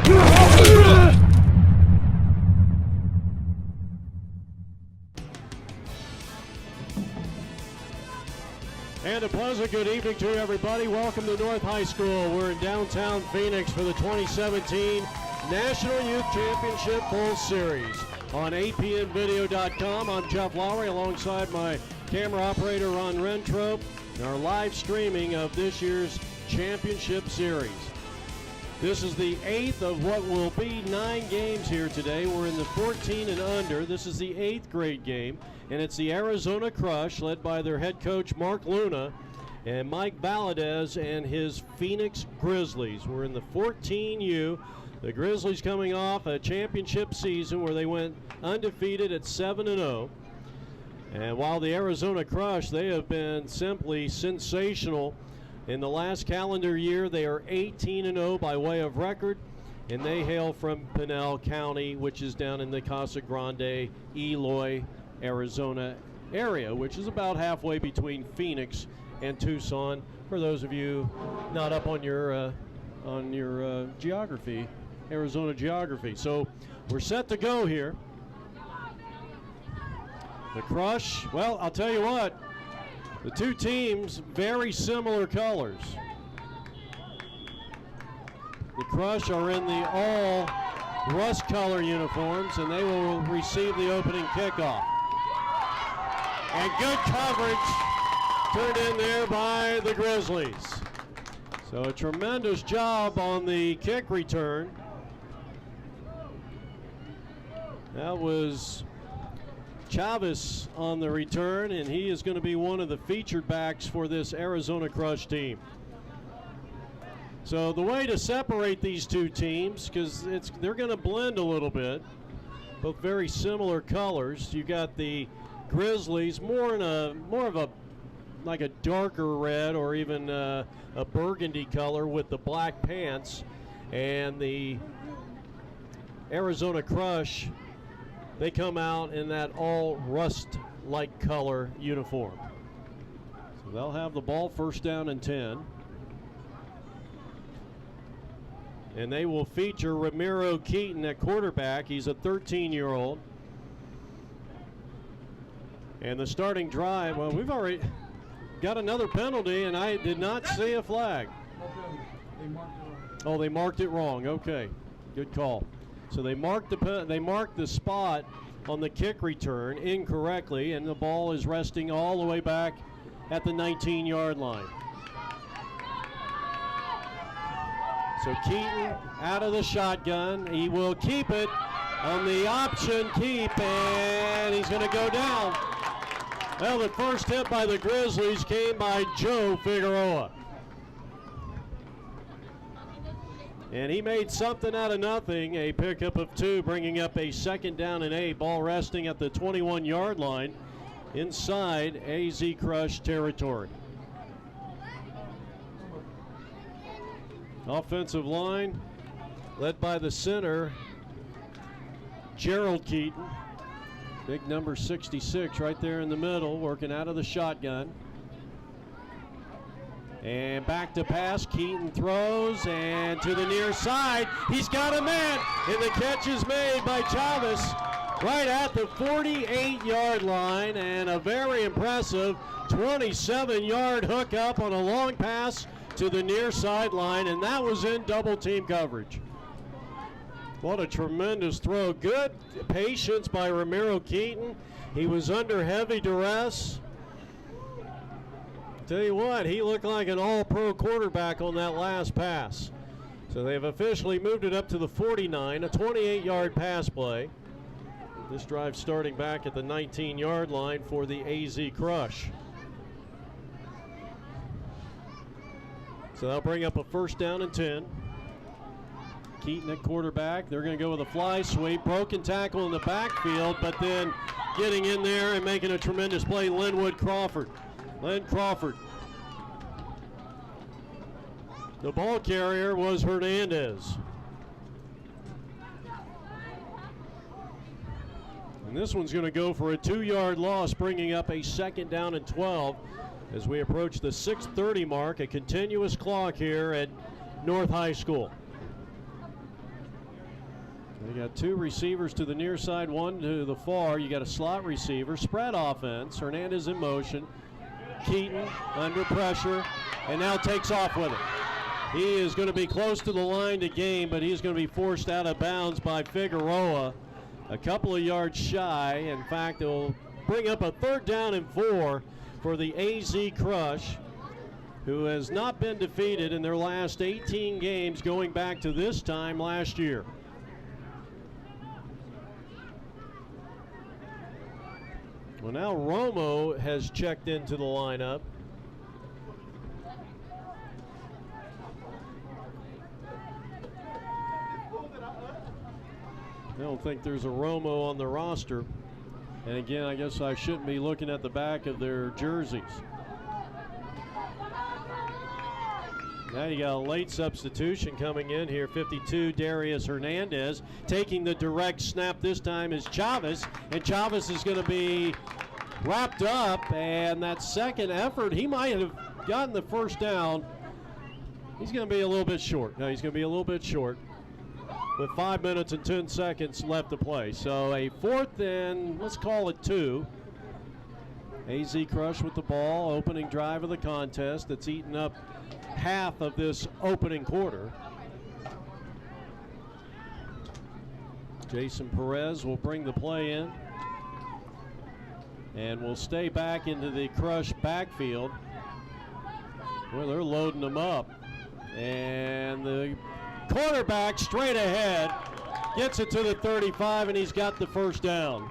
And a pleasant good evening to everybody. Welcome to North High School. We're in downtown Phoenix for the 2017 National Youth Championship Bowl Series on apnvideo.com. I'm Jeff Lowry alongside my camera operator Ron Rentrope and our live streaming of this year's championship series. This is the 8th of what will be 9 games here today. We're in the 14 and under. This is the 8th grade game, and it's the Arizona Crush led by their head coach Mark Luna and Mike Valadez and his Phoenix Grizzlies. We're in the 14U. The Grizzlies coming off a championship season where they went undefeated at 7-0. And while the Arizona Crush, they have been simply sensational. In the last calendar year, they are 18-0 by way of record, and they hail from Pinal County, which is down in the Casa Grande, Eloy, Arizona area, which is about halfway between Phoenix and Tucson. For those of you not up on your geography, Arizona geography. So we're set to go here. The Crush, well, I'll tell you what, the two teams, very similar colors. The Crush are in the all rust color uniforms, and they will receive the opening kickoff. And good coverage turned in there by the Grizzlies. So a tremendous job on the kick return. That was Chavez on the return, and he is going to be one of the featured backs for this Arizona Crush team. So the way to separate these two teams, because they're going to blend a little bit, both very similar colors. You got the Grizzlies more of a like a darker red or even a burgundy color with the black pants, and the Arizona Crush, they come out in that all rust-like color uniform. So they'll have the ball, first down and 10. And they will feature Ramiro Keaton at quarterback. He's a 13-year-old. And the starting drive, well, we've already got another penalty, and I did not see a flag. Oh, they marked it wrong. Okay, good call. So they marked the spot on the kick return incorrectly, and the ball is resting all the way back at the 19-yard line. So Keaton out of the shotgun. He will keep it on the option keep, and he's going to go down. Well, the first hit by the Grizzlies came by Joe Figueroa. And he made something out of nothing, a pickup of 2, bringing up a second down and 8, ball resting at the 21-yard line inside AZ Crush territory. Offensive line led by the center, Gerald Keaton. Big number 66 right there in the middle, working out of the shotgun. And back to pass, Keaton throws, and to the near side, he's got a man, and the catch is made by Chavez right at the 48-yard line, and a very impressive 27-yard hookup on a long pass to the near sideline, and that was in double team coverage. What a tremendous throw. Good patience by Ramiro Keaton. He was under heavy duress. Tell you what, he looked like an all-pro quarterback on that last pass. So they've officially moved it up to the 49, a 28-yard pass play. This drive starting back at the 19-yard line for the AZ Crush. So they'll bring up a first down and 10. Keaton at quarterback. They're going to go with a fly sweep. Broken tackle in the backfield, but then getting in there and making a tremendous play, Len Crawford. The ball carrier was Hernandez. And this one's going to go for a 2-yard loss, bringing up a second down and 12 as we approach the 6:30 mark, a continuous clock here at North High School. You got two receivers to the near side, one to the far. You got a slot receiver, spread offense. Hernandez in motion. Keaton under pressure, and now takes off with it. He is going to be close to the line to gain, but he's going to be forced out of bounds by Figueroa, a couple of yards shy. In fact, it will bring up a 3rd down and 4 for the AZ Krush, who has not been defeated in their last 18 games going back to this time last year. Well, now Romo has checked into the lineup. I don't think there's a Romo on the roster. And again, I guess I shouldn't be looking at the back of their jerseys. Now you got a late substitution coming in here. 52, Darius Hernandez. Taking the direct snap this time is Chavez. And Chavez is going to be wrapped up. And that second effort, he might have gotten the 1st down. He's going to be a little bit short. No, he's going to be a little bit short, with 5 minutes and 10 seconds left to play. So a 4th and, let's call it 2. AZ Krush with the ball, opening drive of the contest that's eaten up half of this opening quarter. Jason Perez will bring the play in, and will stay back into the Krush backfield. Well, they're loading them up, and the quarterback straight ahead gets it to the 35, and he's got the 1st down.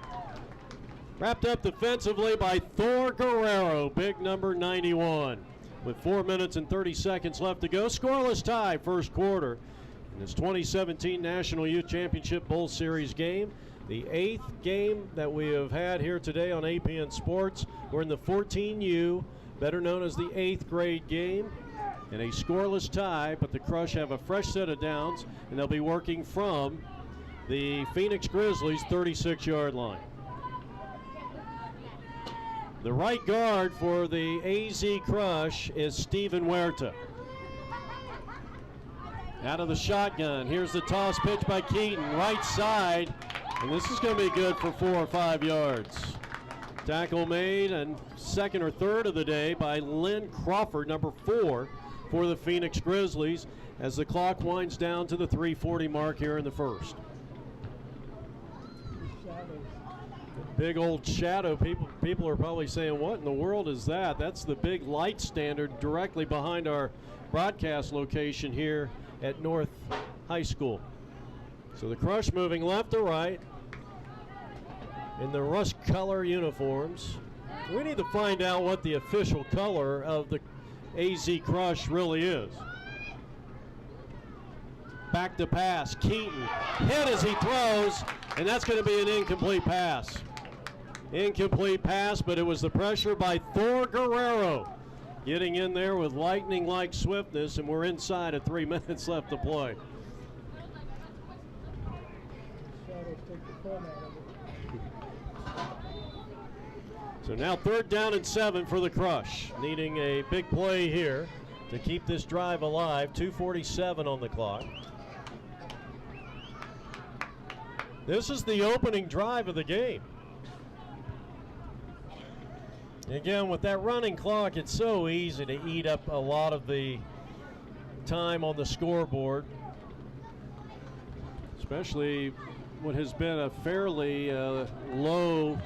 Wrapped up defensively by Thor Guerrero, big number 91. With 4 minutes and 30 seconds left to go, scoreless tie, 1st quarter in this 2017 National Youth Championship Bowl Series game. The 8th game that we have had here today on APN Sports. We're in the 14U, better known as the 8th grade game. And a scoreless tie, but the Krush have a fresh set of downs, and they'll be working from the Phoenix Grizzlies' 36-yard line. The right guard for the AZ Krush is Steven Huerta. Out of the shotgun, here's the toss pitch by Keaton, right side, and this is going to be good for 4 or 5 yards. Tackle made, and 2nd or 3rd of the day by Lynn Crawford, number 4, for the Phoenix Grizzlies, as the clock winds down to the 3:40 mark here in the 1st. Big old shadow. People are probably saying, what in the world is that? That's the big light standard directly behind our broadcast location here at North High School. So the Krush moving left to right in the rust color uniforms. We need to find out what the official color of the AZ Krush really is. Back to pass. Keaton hit as he throws, and that's going to be an incomplete pass. Incomplete pass, but it was the pressure by Thor Guerrero getting in there with lightning-like swiftness, and we're inside of 3 minutes left to play. So now 3rd down and 7 for the Krush, needing a big play here to keep this drive alive. 2:47 on the clock. This is the opening drive of the game. Again, with that running clock, it's so easy to eat up a lot of the time on the scoreboard, especially what has been a fairly low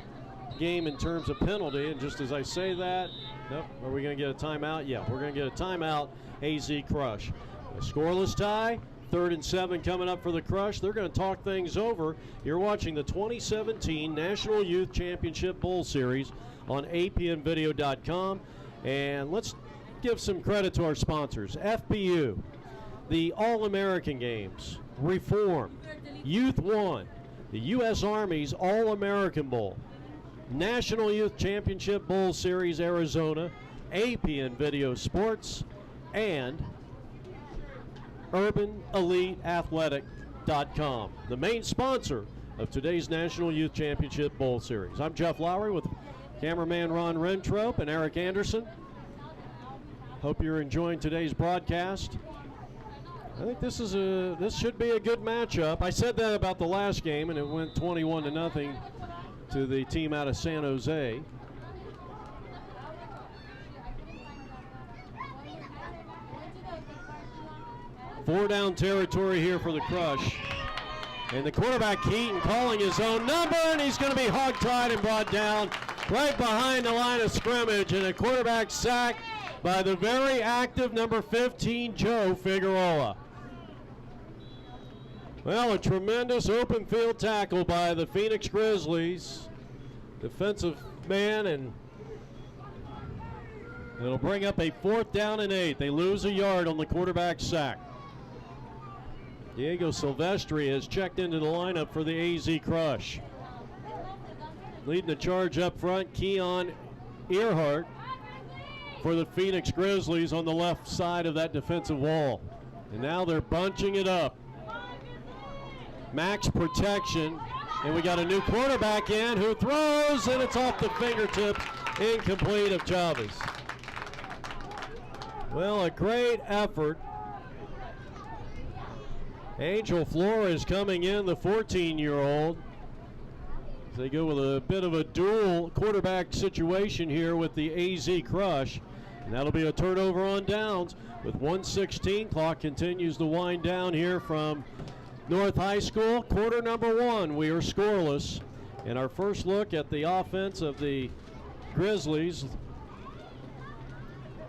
game in terms of penalty. And just as I say that, nope, are we going to get a timeout? Yeah, we're going to get a timeout. AZ Krush. A scoreless tie. 3rd and 7 coming up for the Krush. They're going to talk things over. You're watching the 2017 National Youth Championship Bowl Series on apnvideo.com. And let's give some credit to our sponsors. FPU, the All-American Games, Reform, Youth One, the U.S. Army's All-American Bowl, National Youth Championship Bowl Series Arizona, APN Video Sports, and UrbanEliteAthletic.com, the main sponsor of today's National Youth Championship Bowl Series. I'm Jeff Lowry with cameraman Ron Rentrope and Eric Anderson. Hope you're enjoying today's broadcast. I think this should be a good matchup. I said that about the last game, and it went 21-0 to the team out of San Jose. Four down territory here for the Krush. And the quarterback Keaton calling his own number, and he's going to be hog-tied and brought down right behind the line of scrimmage. And a quarterback sack by the very active number 15, Joe Figueroa. Well, a tremendous open field tackle by the Phoenix Grizzlies. Defensive man, and it'll bring up a 4th down and 8. They lose a yard on the quarterback sack. Diego Silvestri has checked into the lineup for the AZ Krush. Leading the charge up front, Keon Earhart for the Phoenix Grizzlies on the left side of that defensive wall. And now they're bunching it up. Max protection, and we got a new quarterback in who throws, and it's off the fingertips, incomplete of Chavez. Well, a great effort. Angel Flores coming in, the 14-year-old. They go with a bit of a dual quarterback situation here with the AZ Krush. And that'll be a turnover on downs with 1:16. Clock continues to wind down here from North High School. Quarter number 1, we are scoreless. And our first look at the offense of the Grizzlies,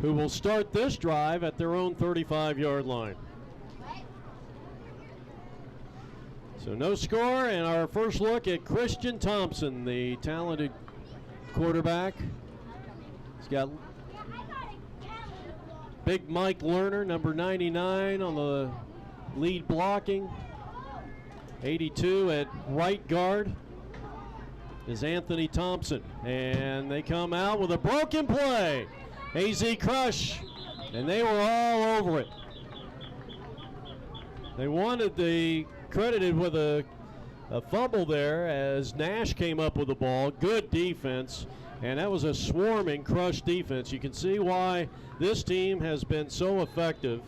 who will start this drive at their own 35-yard line. So no score, and our first look at Christian Thompson, the talented quarterback. He's got Big Mike Lerner, number 99, on the lead blocking. 82 at right guard is Anthony Thompson. And they come out with a broken play. AZ Krush, and they were all over it. They wanted the credited with a fumble there as Nash came up with the ball. Good defense, and that was a swarming Krush defense. You can see why this team has been so effective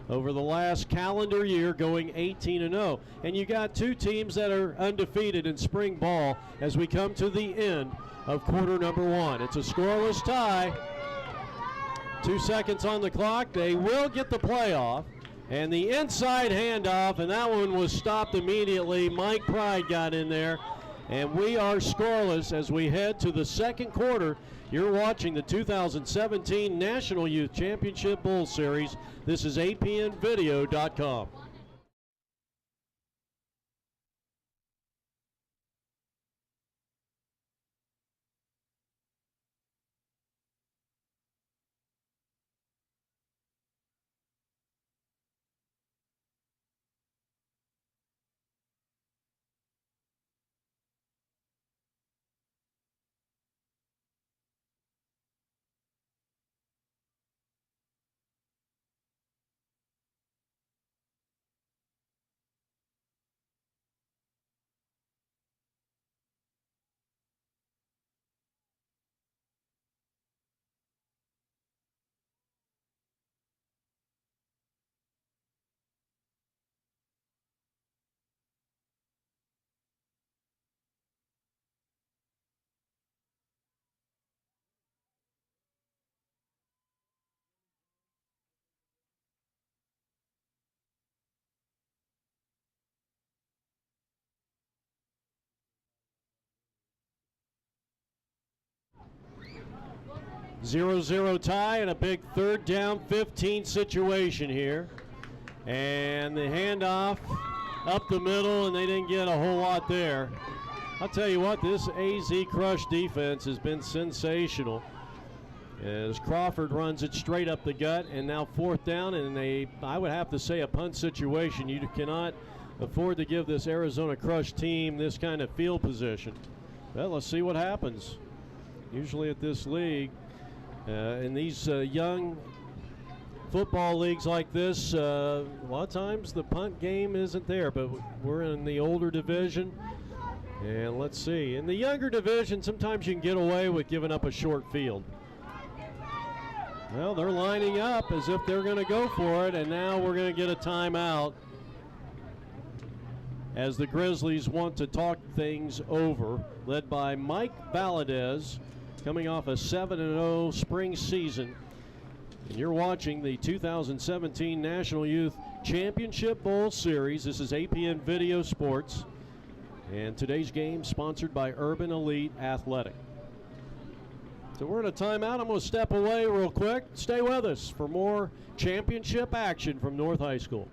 over the last calendar year, going 18-0. And you got two teams that are undefeated in spring ball as we come to the end of quarter number 1. It's a scoreless tie. 2 seconds on the clock. They will get the playoff. And the inside handoff, and that one was stopped immediately. Mike Pride got in there, and we are scoreless as we head to the second quarter. You're watching the 2017 National Youth Championship Bowl Series. This is APNvideo.com. Zero tie and a big 3rd down 15 situation here. And the handoff up the middle, and they didn't get a whole lot there. I'll tell you what, this AZ Krush defense has been sensational as Crawford runs it straight up the gut, and now 4th down, and I would have to say a punt situation. You cannot afford to give this Arizona Krush team this kind of field position. Well, let's see what happens. Usually at this league, in these young football leagues like this, a lot of times the punt game isn't there, but we're in the older division, and let's see. In the younger division, sometimes you can get away with giving up a short field. Well, they're lining up as if they're going to go for it, and now we're going to get a timeout as the Grizzlies want to talk things over, led by Mike Valadez, coming off a 7-0 spring season. And you're watching the 2017 National Youth Championship Bowl Series. This is APN Video Sports, and today's game sponsored by Urban Elite Athletic. So we're in a timeout. I'm going to step away real quick. Stay with us for more championship action from North High School.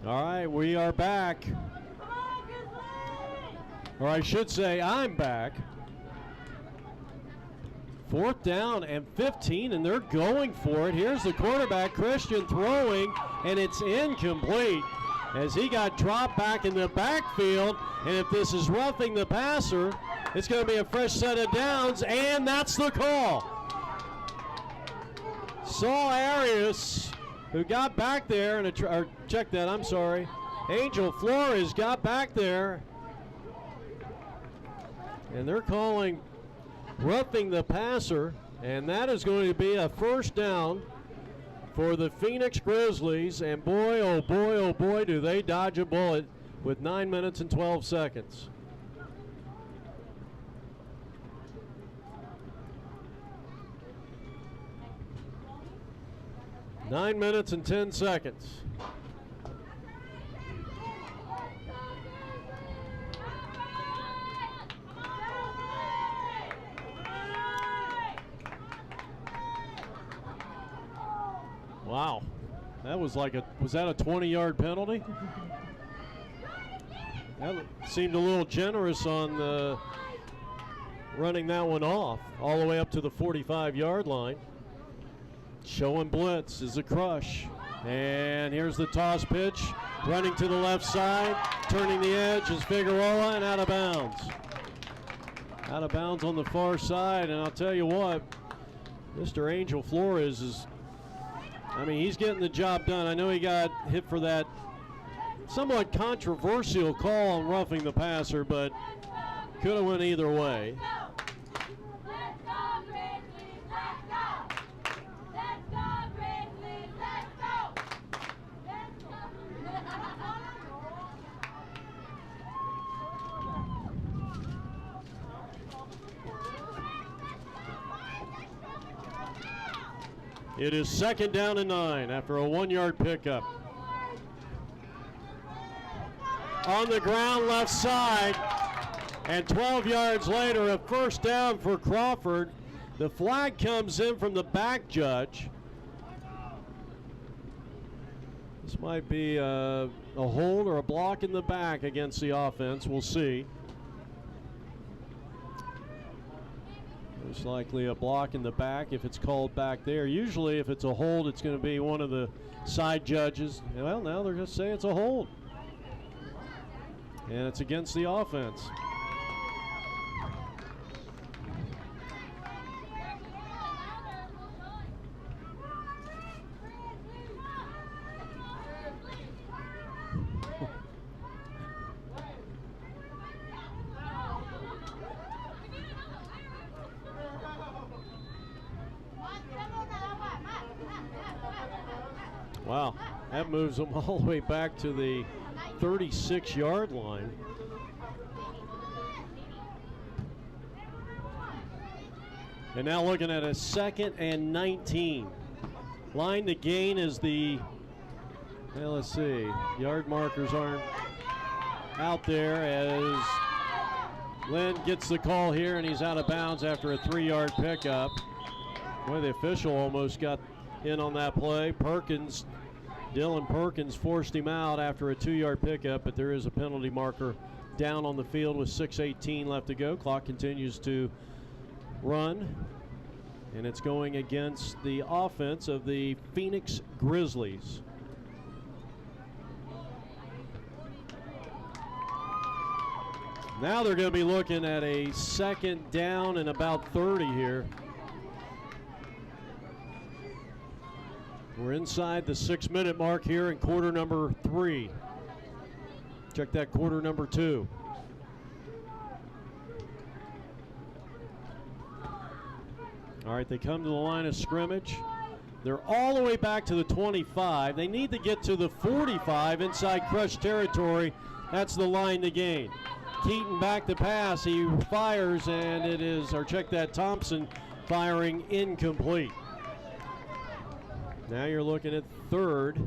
All right, we are back. Or I should say, I'm back. 4th down and 15, and they're going for it. Here's the quarterback, Christian, throwing, and it's incomplete as he got dropped back in the backfield. And if this is roughing the passer, it's going to be a fresh set of downs, and that's the call. Saul Arias, who got back there, and check that, I'm sorry. Angel Flores got back there, and they're calling roughing the passer, and that is going to be a first down for the Phoenix Grizzlies. And boy, oh boy, do they dodge a bullet with 9 minutes and 12 seconds. Nine minutes and 10 seconds. Wow, that was like was that a 20-yard penalty? That seemed a little generous on running that one off all the way up to the 45-yard line. Showing blitz is a Krush. And here's the toss pitch. Running to the left side. Turning the edge is Figueroa, and out of bounds. Out of bounds on the far side. And I'll tell you what, Mr. Angel Flores is, he's getting the job done. I know he got hit for that somewhat controversial call on roughing the passer, but could have went either way. It is 2nd down and 9 after a 1-yard pickup. On the ground left side, and 12 yards later, a first down for Crawford. The flag comes in from the back judge. This might be a hold or a block in the back against the offense. We'll see. Most likely a block in the back if it's called back there. Usually if it's a hold, it's going to be one of the side judges. Well, now they're going to say it's a hold. And it's against the offense. Wow, that moves them all the way back to the 36-yard line. And now looking at a 2nd and 19. Line to gain is the, well, let's see, yard markers aren't out there as Lynn gets the call here, and he's out of bounds after a 3-yard pickup. Boy, the official almost got in on that play. Dylan Perkins forced him out after a 2-yard pickup, but there is a penalty marker down on the field with 6:18 left to go. Clock continues to run, and it's going against the offense of the Phoenix Grizzlies. Now they're going to be looking at a second down and about 30 here. We're inside the 6-minute mark here in quarter number 3. Check that, quarter number 2. All right, they come to the line of scrimmage. They're all the way back to the 25. They need to get to the 45 inside Krush territory. That's the line to gain. Keaton back to pass. He fires, and it is, or check that, Thompson firing incomplete. Now you're looking at third.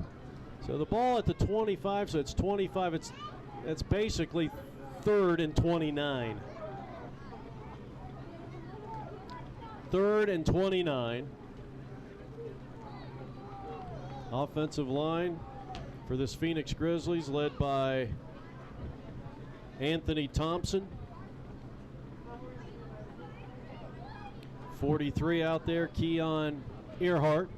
So the ball at the 25, so it's 25. It's basically 3rd and 29. 3rd and 29. Offensive line for this Phoenix Grizzlies led by Anthony Thompson. 43 out there, Keon Earhart.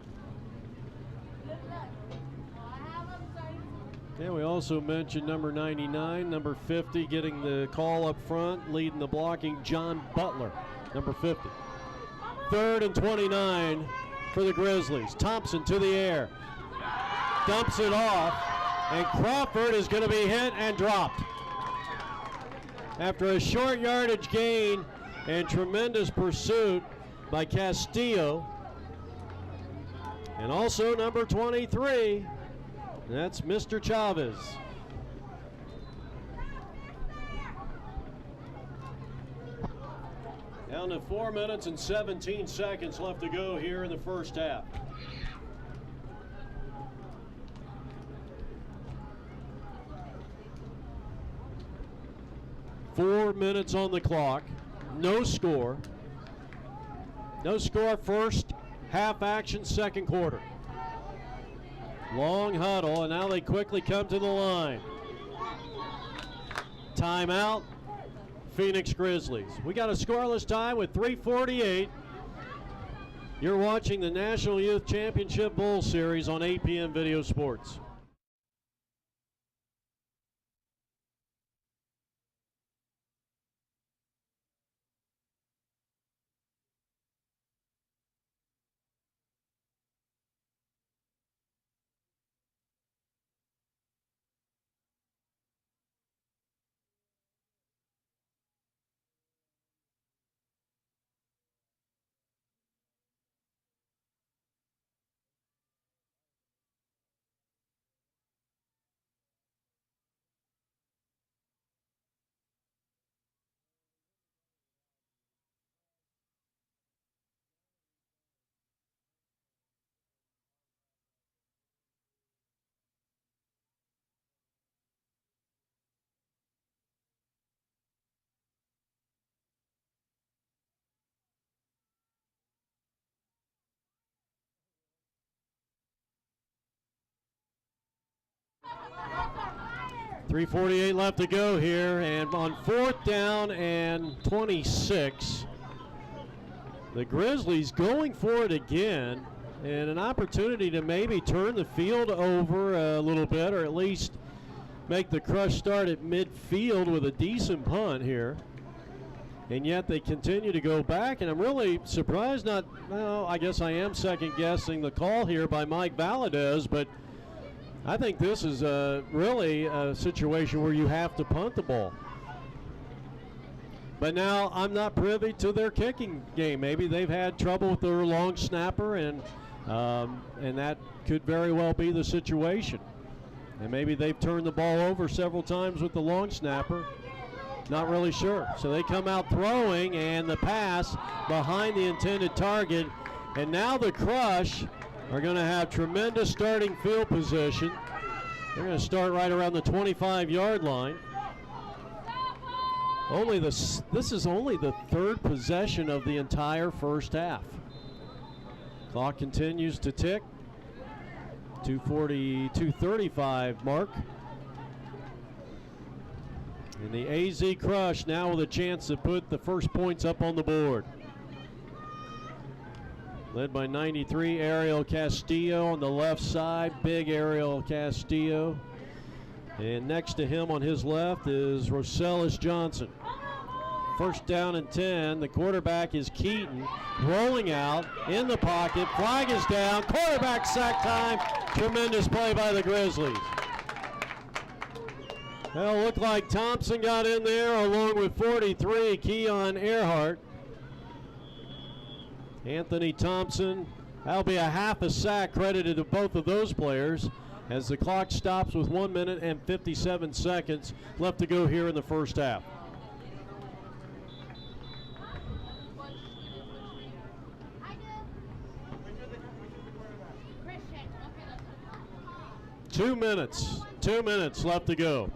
Yeah, we also mentioned number 99, number 50 getting the call up front, leading the blocking, John Butler, number 50. 3rd and 29 for the Grizzlies. Thompson to the air, dumps it off, and Crawford is going to be hit and dropped. After a short yardage gain and tremendous pursuit by Castillo. And also number 23, that's Mr. Chavez. Down to 4 minutes and 17 seconds left to go here in the first half. Four minutes on the clock, no score. No score first, half action, second quarter. Long huddle, and now they quickly come to the line. Timeout, Phoenix Grizzlies. We got a scoreless tie with 3:48. You're watching the National Youth Championship Bowl Series on APN Video Sports. .348 left to go here, and on 4th down and 26, the Grizzlies going for it again, and an opportunity to maybe turn the field over a little bit, or at least make the Krush start at midfield with a decent punt here. And yet they continue to go back, and I'm really surprised I guess I am second guessing the call here by Mike Valadez, but I think this is really a situation where you have to punt the ball. But now I'm not privy to their kicking game. Maybe they've had trouble with their long snapper, and that could very well be the situation. And maybe they've turned the ball over several times with the long snapper. Not really sure. So they come out throwing, and the pass behind the intended target. And now the Krush are going to have tremendous starting field position. They're going to start right around the 25-yard line. This is only the 3rd possession of the entire first half. Clock continues to tick. 2:35 mark. And the AZ Krush now with a chance to put the first points up on the board. Led by 93, Ariel Castillo on the left side. Big Ariel Castillo. And next to him on his left is Rosellis Johnson. First down and 10. The quarterback is Keaton. Rolling out in the pocket. Flag is down. Quarterback sack time. Tremendous play by the Grizzlies. Well, looked like Thompson got in there along with 43, Keon Earhart. Anthony Thompson, that'll be a half a sack credited to both of those players as the clock stops with 1 minute and 57 seconds left to go here in the first half. Two minutes left to go.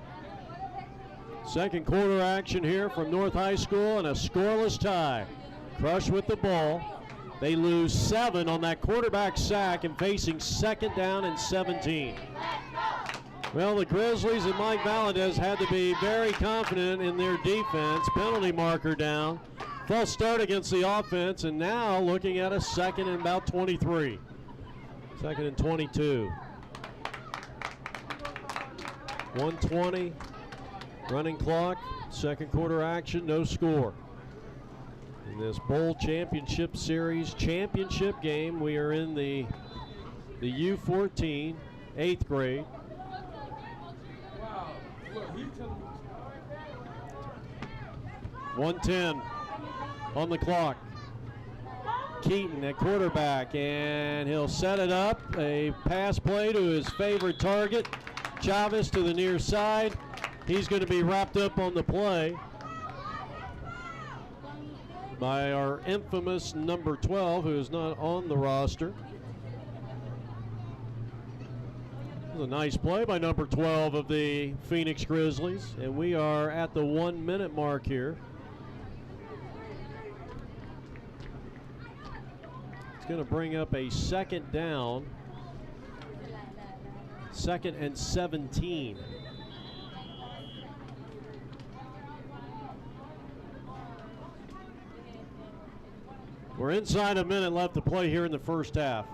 Second quarter action here from North High School and a scoreless tie. Krush with the ball. They lose 7 on that quarterback sack and facing second down and 17. Well, the Grizzlies and Mike Valadez had to be very confident in their defense. Penalty marker down. False start against the offense, and now looking at a second and about 23. Second and 22. 1:20 running clock. Second quarter action, no score. In this Bowl Championship Series championship game, we are in the U14, 8th grade. 1:10 on the clock. Keaton at quarterback, and he'll set it up. A pass play to his favorite target, Chavez to the near side. He's going to be wrapped up on the play by our infamous number 12, who is not on the roster. It was a nice play by number 12 of the Phoenix Grizzlies, and we are at the 1 minute mark here. It's going to bring up a second down, second and 17. We're inside a minute left to play here in the first half.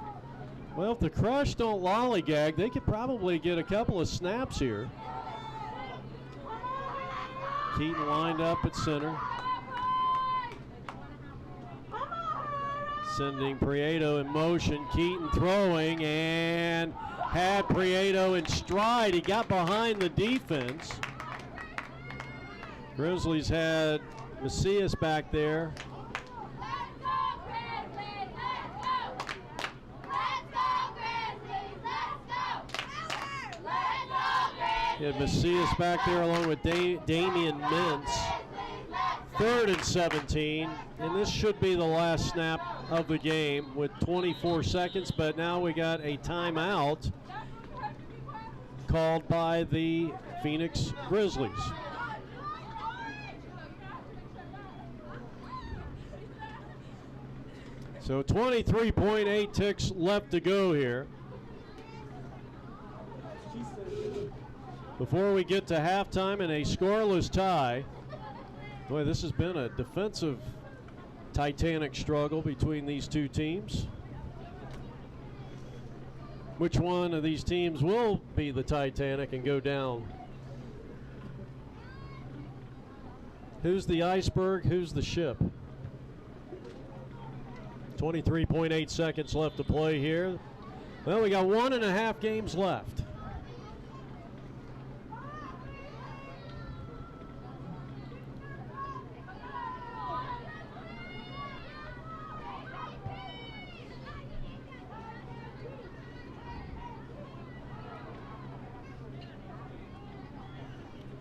Well, if the Krush don't lollygag, they could probably get a couple of snaps here. Keaton lined up at center. Sending Prieto in motion. Keaton throwing and had Prieto in stride. He got behind the defense. Grizzlies had Macias back there. He had Macias back there along with Damian Mintz. Third and 17, and this should be the last snap of the game with 24 seconds, but now we got a timeout called by the Phoenix Grizzlies. So 23.8 ticks left to go here. Before we get to halftime and a scoreless tie. Boy, this has been a defensive titanic struggle between these two teams. Which one of these teams will be the Titanic and go down? Who's the iceberg? Who's the ship? 23.8 seconds left to play here. Well, we got 1.5 games left.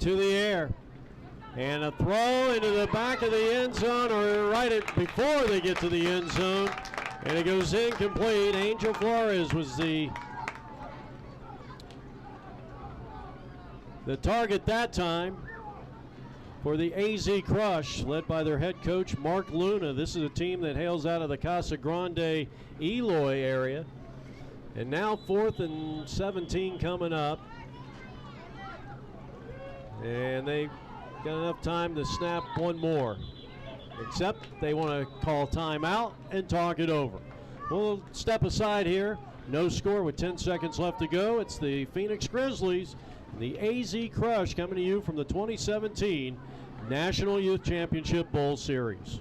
To the air, and a throw into the back of the end zone, or right before they get to the end zone, and it goes incomplete. Angel Flores was the target that time for the AZ Krush, led by their head coach Mark Luna. This is a team that hails out of the Casa Grande, Eloy area, and now 4th and 17 coming up. And they got enough time to snap one more. Except they want to call timeout and talk it over. We'll step aside here. No score with 10 seconds left to go. It's the Phoenix Grizzlies, the Az Krush, coming to you from the 2017 National Youth Championship Bowl Series.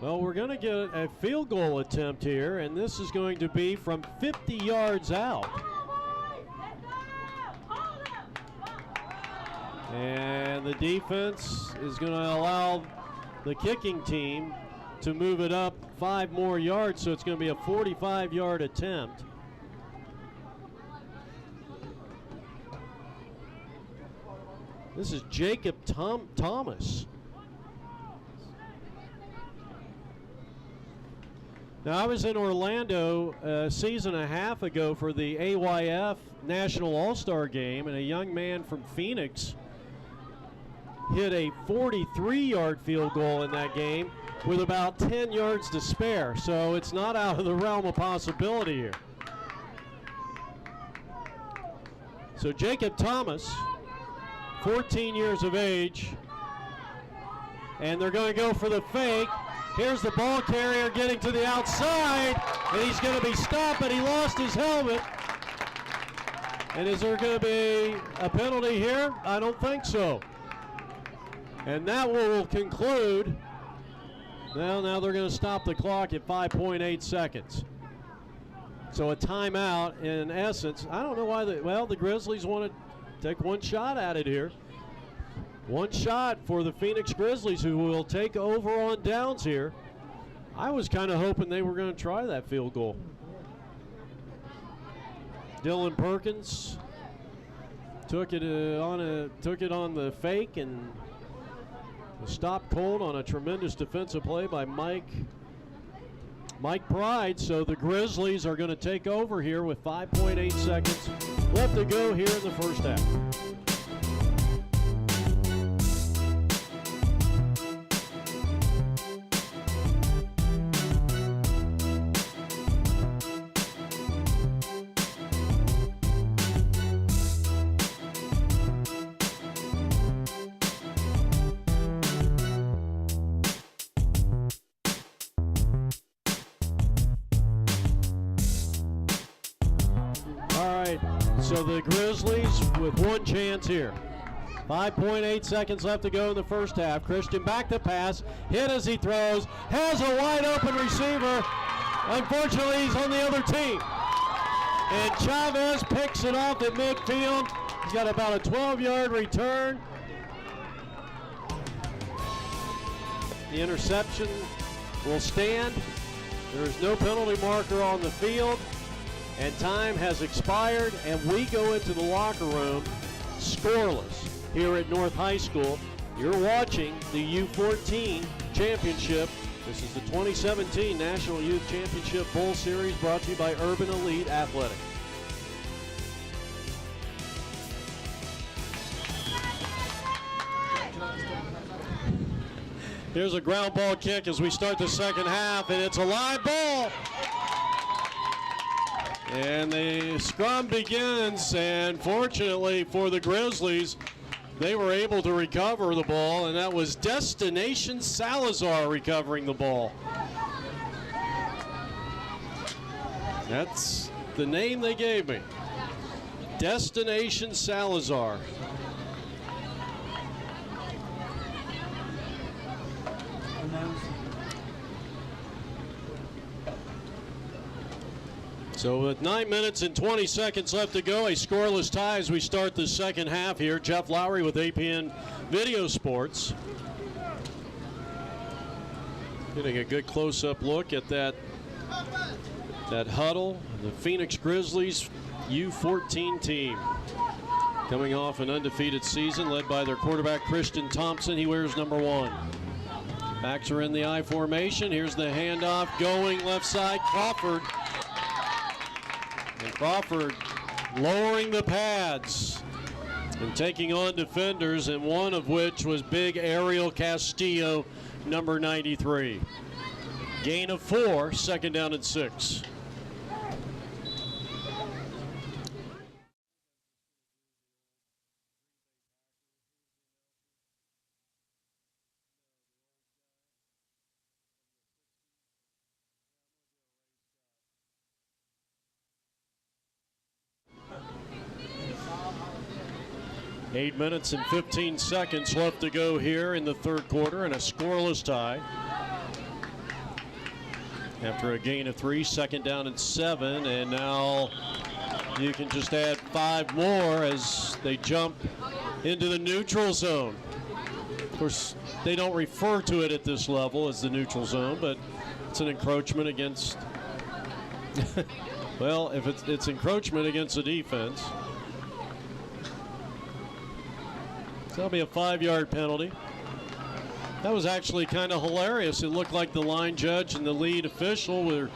Well, we're going to get a field goal attempt here, and this is going to be from 50 yards out. And the defense is going to allow the kicking team to move it up 5 more yards, so it's going to be a 45-yard attempt. This is Jacob Thomas. Now, I was in Orlando a season and a half ago for the AYF National All-Star Game, and a young man from Phoenix hit a 43-yard field goal in that game with about 10 yards to spare, so it's not out of the realm of possibility here. So Jacob Thomas, 14 years of age, and they're going to go for the fake. Here's the ball carrier getting to the outside, and he's going to be stopped, but he lost his helmet. And is there going to be a penalty here? I don't think so. And that will conclude. Well, now they're going to stop the clock at 5.8 seconds. So a timeout in essence. I don't know why the Grizzlies want to take one shot at it here. One shot for the Phoenix Grizzlies, who will take over on downs here. I was kind of hoping they were going to try that field goal. Dylan Perkins took it on the fake and stopped cold on a tremendous defensive play by Mike Pride. So the Grizzlies are going to take over here with 5.8 seconds left to go here in the first half. So the Grizzlies with one chance here. 5.8 seconds left to go in the first half. Christian back to pass, hit as he throws, has a wide open receiver. Unfortunately, he's on the other team. And Chavez picks it off at midfield. He's got about a 12-yard return. The interception will stand. There is no penalty marker on the field. And time has expired, and we go into the locker room scoreless here at North High School. You're watching the U14 Championship. This is the 2017 National Youth Championship Bowl Series, brought to you by Urban Elite Athletic. Here's a ground ball kick as we start the second half, and it's a live ball. And the scrum begins, and fortunately for the Grizzlies, they were able to recover the ball, and that was Destination Salazar recovering the ball. That's the name they gave me, Destination Salazar. So with 9 minutes and 20 seconds left to go, a scoreless tie as we start the second half here. Jeff Lowry with APN Video Sports. Getting a good close-up look at that huddle. The Phoenix Grizzlies U14 team coming off an undefeated season led by their quarterback Christian Thompson. He wears number 1. Backs are in the I formation. Here's the handoff going left side. Crawford. And Crawford lowering the pads and taking on defenders, and one of which was big Ariel Castillo, number 93. Gain of 4, 2nd down and 6. Eight minutes and 15 seconds left to go here in the third quarter, and a scoreless tie. After a gain of 3, 2nd down and 7, and now you can just add 5 more as they jump into the neutral zone. Of course, they don't refer to it at this level as the neutral zone, but it's an encroachment against, well, if it's encroachment against the defense. So that'll be a 5-yard penalty. That was actually kind of hilarious. It looked like the line judge and the lead official were,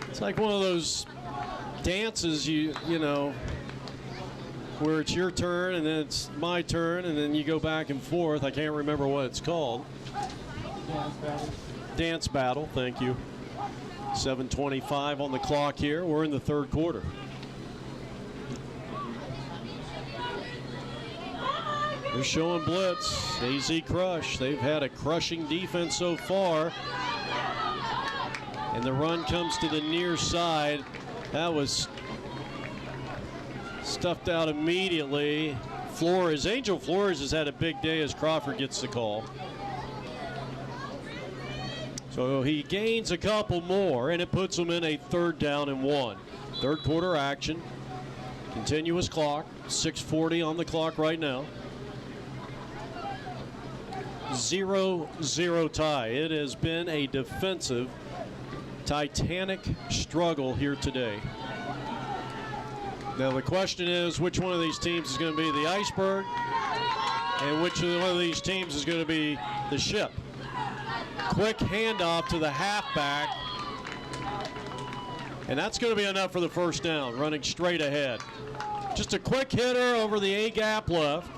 it's like one of those dances you know, where it's your turn and then it's my turn and then you go back and forth. I can't remember what it's called. Dance battle. Dance battle, thank you. 7:25 on the clock here. We're in the third quarter. They're showing blitz. Az Krush. They've had a crushing defense so far. And the run comes to the near side. That was stuffed out immediately. Flores, Angel Flores has had a big day as Crawford gets the call. So he gains a couple more, and it puts him in a 3rd down and 1. Third quarter action. Continuous clock. 6:40 on the clock right now. 0-0 tie. It has been a defensive titanic struggle here today. Now the question is, which one of these teams is going to be the iceberg and which one of these teams is going to be the ship? Quick handoff to the halfback, and that's going to be enough for the 1st down, running straight ahead. Just a quick hitter over the A gap left.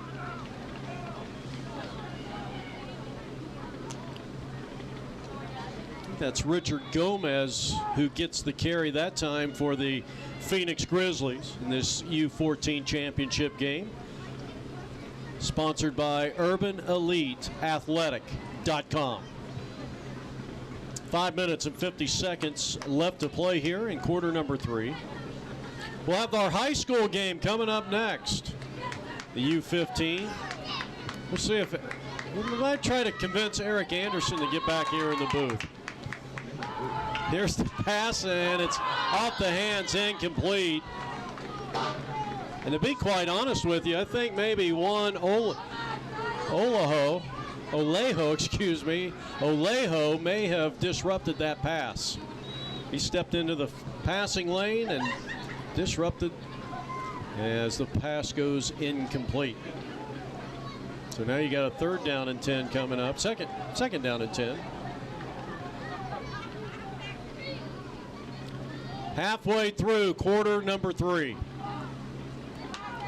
That's Richard Gomez who gets the carry that time for the Phoenix Grizzlies in this U14 championship game. Sponsored by UrbanEliteAthletic.com. 5 minutes and 50 seconds left to play here in quarter number 3. We'll have our high school game coming up next. The U15. We'll see if we might try to convince Eric Anderson to get back here in the booth. Here's the pass, and it's off the hands, incomplete. And to be quite honest with you, I think maybe one Olejo may have disrupted that pass. He stepped into the passing lane and disrupted as the pass goes incomplete. So now you got a 3rd down and 10 coming up. Second down and 10. Halfway through quarter number 3.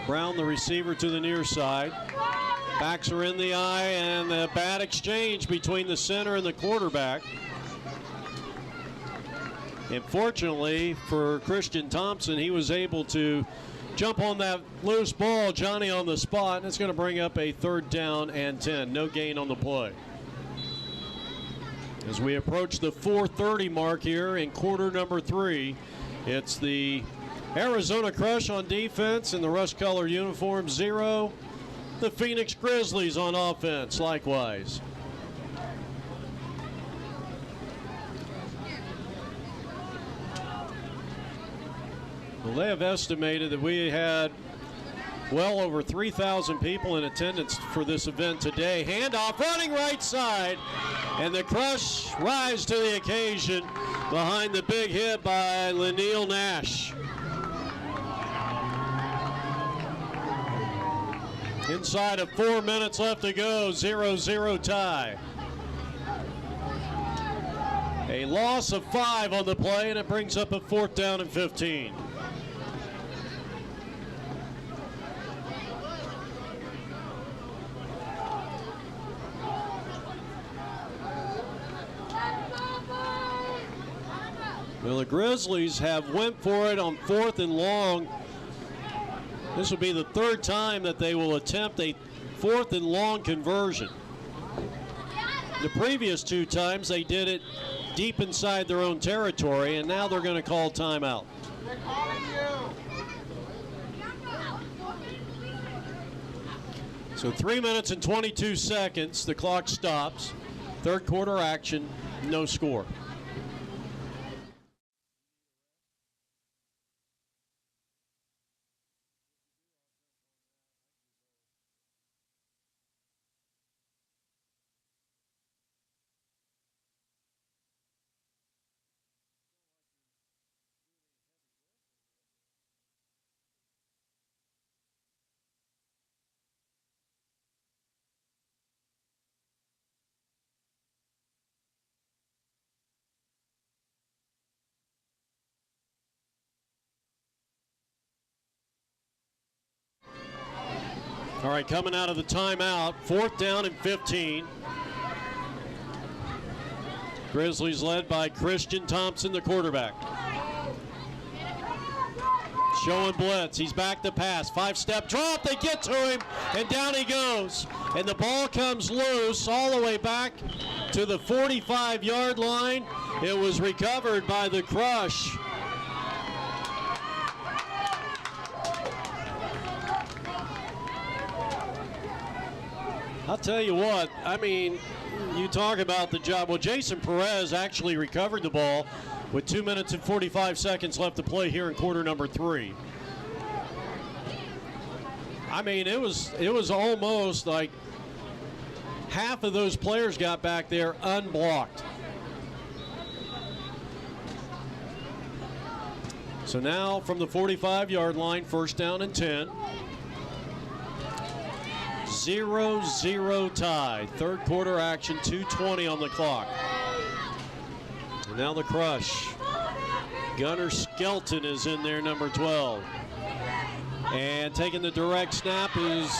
Brown, the receiver, to the near side. Backs are in the eye, and the bad exchange between the center and the quarterback. And fortunately for Christian Thompson, he was able to jump on that loose ball, Johnny on the spot, and it's going to bring up a 3rd down and 10. No gain on the play. As we approach the 4:30 mark here in quarter number 3, it's the Arizona Crush on defense in the rust-colored uniform, 0. The Phoenix Grizzlies on offense, likewise. Well, they have estimated that we had well over 3,000 people in attendance for this event today. Handoff, running right side, and the Crush rise to the occasion behind the big hit by Laniel Nash. Inside of 4 minutes left to go, 0-0 tie. A loss of 5 on the play, and it brings up a 4th down and 15. Well, the Grizzlies have went for it on 4th and long. This will be the 3rd time that they will attempt a 4th and long conversion. The previous 2 times they did it deep inside their own territory, and now they're going to call timeout. They're calling you. So 3 minutes and 22 seconds, the clock stops. 3rd quarter action, no score. All right, coming out of the timeout, 4th down and 15. Grizzlies led by Christian Thompson, the quarterback. Showing blitz, he's back to pass, 5-step drop, they get to him, and down he goes. And the ball comes loose all the way back to the 45-yard line. It was recovered by the Krush. I'll tell you what, I mean, you talk about the job. Well, Jason Perez actually recovered the ball with 2 minutes and 45 seconds left to play here in quarter number 3. I mean, it was almost like half of those players got back there unblocked. So now from the 45-yard line, 1st down and 10. 0-0 tie. 3rd quarter action, 2:20 on the clock. And now the Krush. Gunnar Skelton is in there, number 12. And taking the direct snap is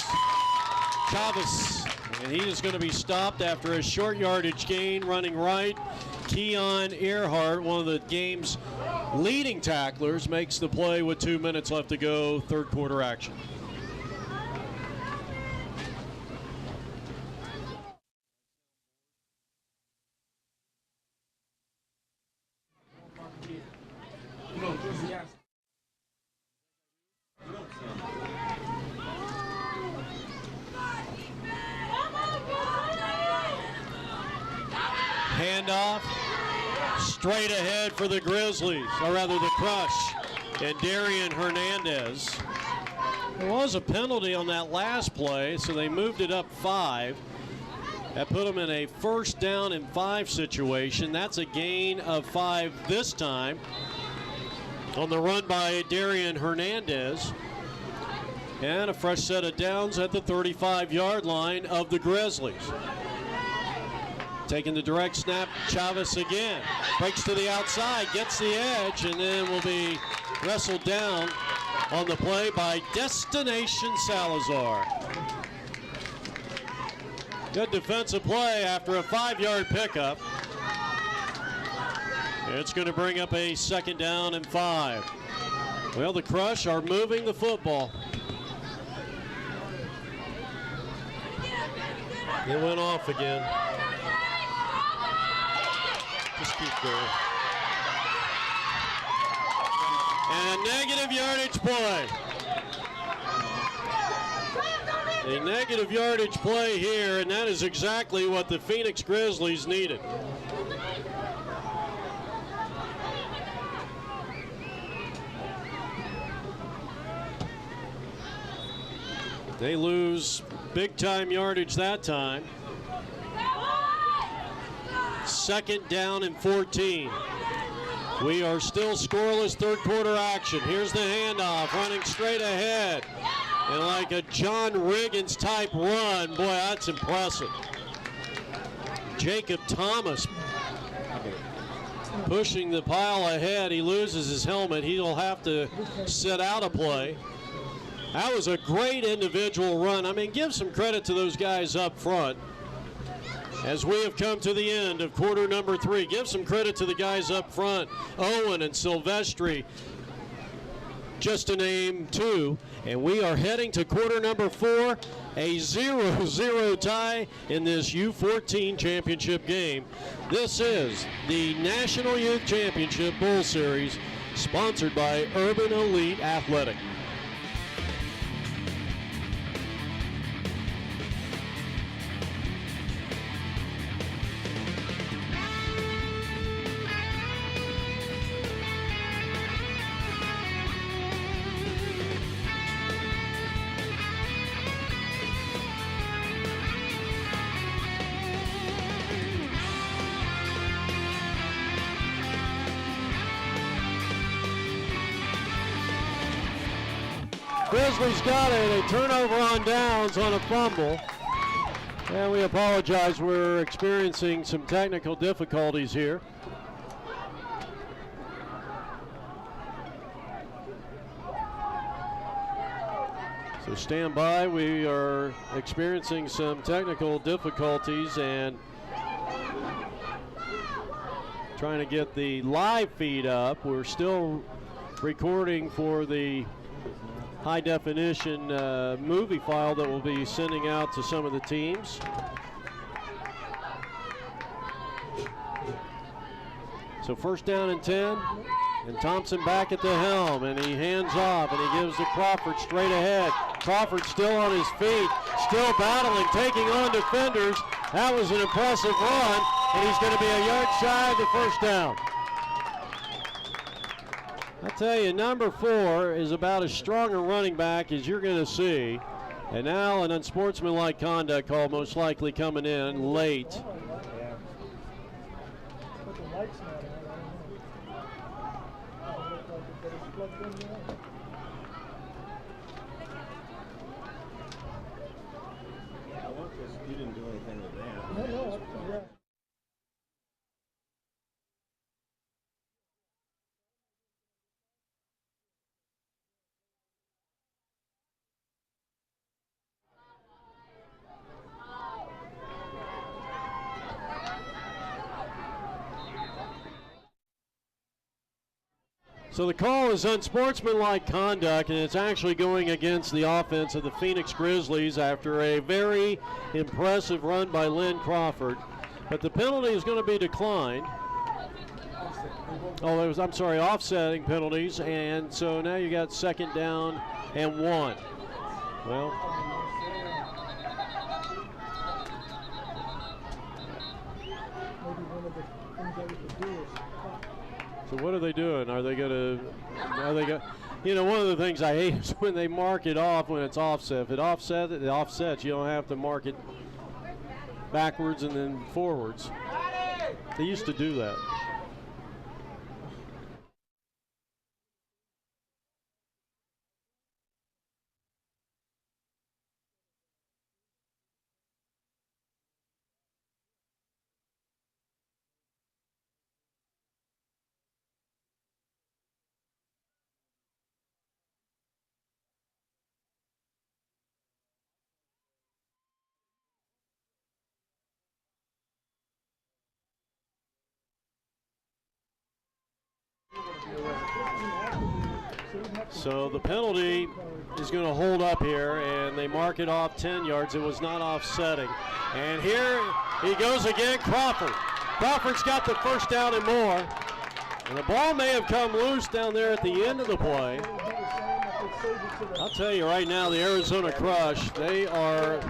Chavez. And he is going to be stopped after a short yardage gain, running right. Keon Earhart, one of the game's leading tacklers, makes the play with 2 minutes left to go, 3rd quarter action. Handoff straight ahead for the Grizzlies, or rather the Krush, and Darian Hernandez. There was a penalty on that last play, so they moved it up 5. That put them in a 1st down and 5 situation. That's a gain of 5 this time on the run by Darian Hernandez. And a fresh set of downs at the 35-yard line of the Grizzlies. Taking the direct snap, Chavez again. Breaks to the outside, gets the edge, and then will be wrestled down on the play by Destination Salazar. Good defensive play after a 5-yard pickup. It's going to bring up a 2nd down and 5. Well, the Krush are moving the football. It went off again. Just keep going. And a negative yardage play. A negative yardage play here, and that is exactly what the Phoenix Grizzlies needed. They lose big-time yardage that time. 2nd down and 14. We are still scoreless, 3rd quarter action. Here's the handoff, running straight ahead. And like a John Riggins type run, boy, that's impressive. Jacob Thomas pushing the pile ahead. He loses his helmet. He'll have to sit out a play. That was a great individual run. I mean, give some credit to those guys up front. As we have come to the end of quarter number 3, give some credit to the guys up front, Owen and Silvestri, just to name 2. And we are heading to quarter number 4, a 0-0 tie in this U14 championship game. This is the National Youth Championship Bowl Series, sponsored by Urban Elite Athletic. Grizzlies got it, a turnover on downs on a fumble. And we apologize, we're experiencing some technical difficulties here. So stand by, we are experiencing some technical difficulties and trying to get the live feed up. We're still recording for the high definition movie file that we'll be sending out to some of the teams. So first down and 10, and Thompson back at the helm, and he hands off, and he gives to Crawford straight ahead. Crawford still on his feet, still battling, taking on defenders. That was an impressive run, and he's going to be a yard shy of the first down. I tell you, number 4 is about as strong a running back as you're going to see. And now an unsportsmanlike conduct call most likely coming in late. You didn't do anything with that. No. So the call is unsportsmanlike conduct, and it's actually going against the offense of the Phoenix Grizzlies after a very impressive run by Lynn Crawford. But the penalty is going to be declined. Oh, I'm sorry, offsetting penalties, and so now you got second down and 1. Well, so what are they doing? Are they going to, you know, one of the things I hate is when they mark it off when it's offset. If it offsets, you don't have to mark it backwards and then forwards. They used to do that. So the penalty is going to hold up here, and they mark it off 10 yards. It was not offsetting. And here he goes again, Crawford. Crawford's got the first down and more. And the ball may have come loose down there at the end of the play. I'll tell you right now, the Arizona Crush, they are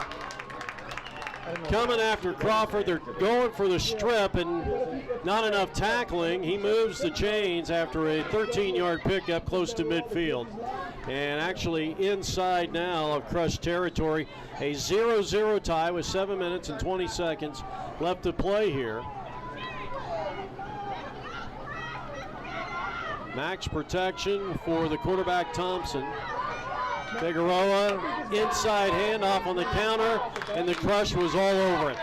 coming after Crawford. They're going for the strip and not enough tackling. He moves the chains after a 13-yard pickup close to midfield. And actually inside now of Crush territory, a 0-0 tie with 7 minutes and 20 seconds left to play here. Max protection for the quarterback Thompson. Figueroa, inside handoff on the counter, and the Krush was all over it.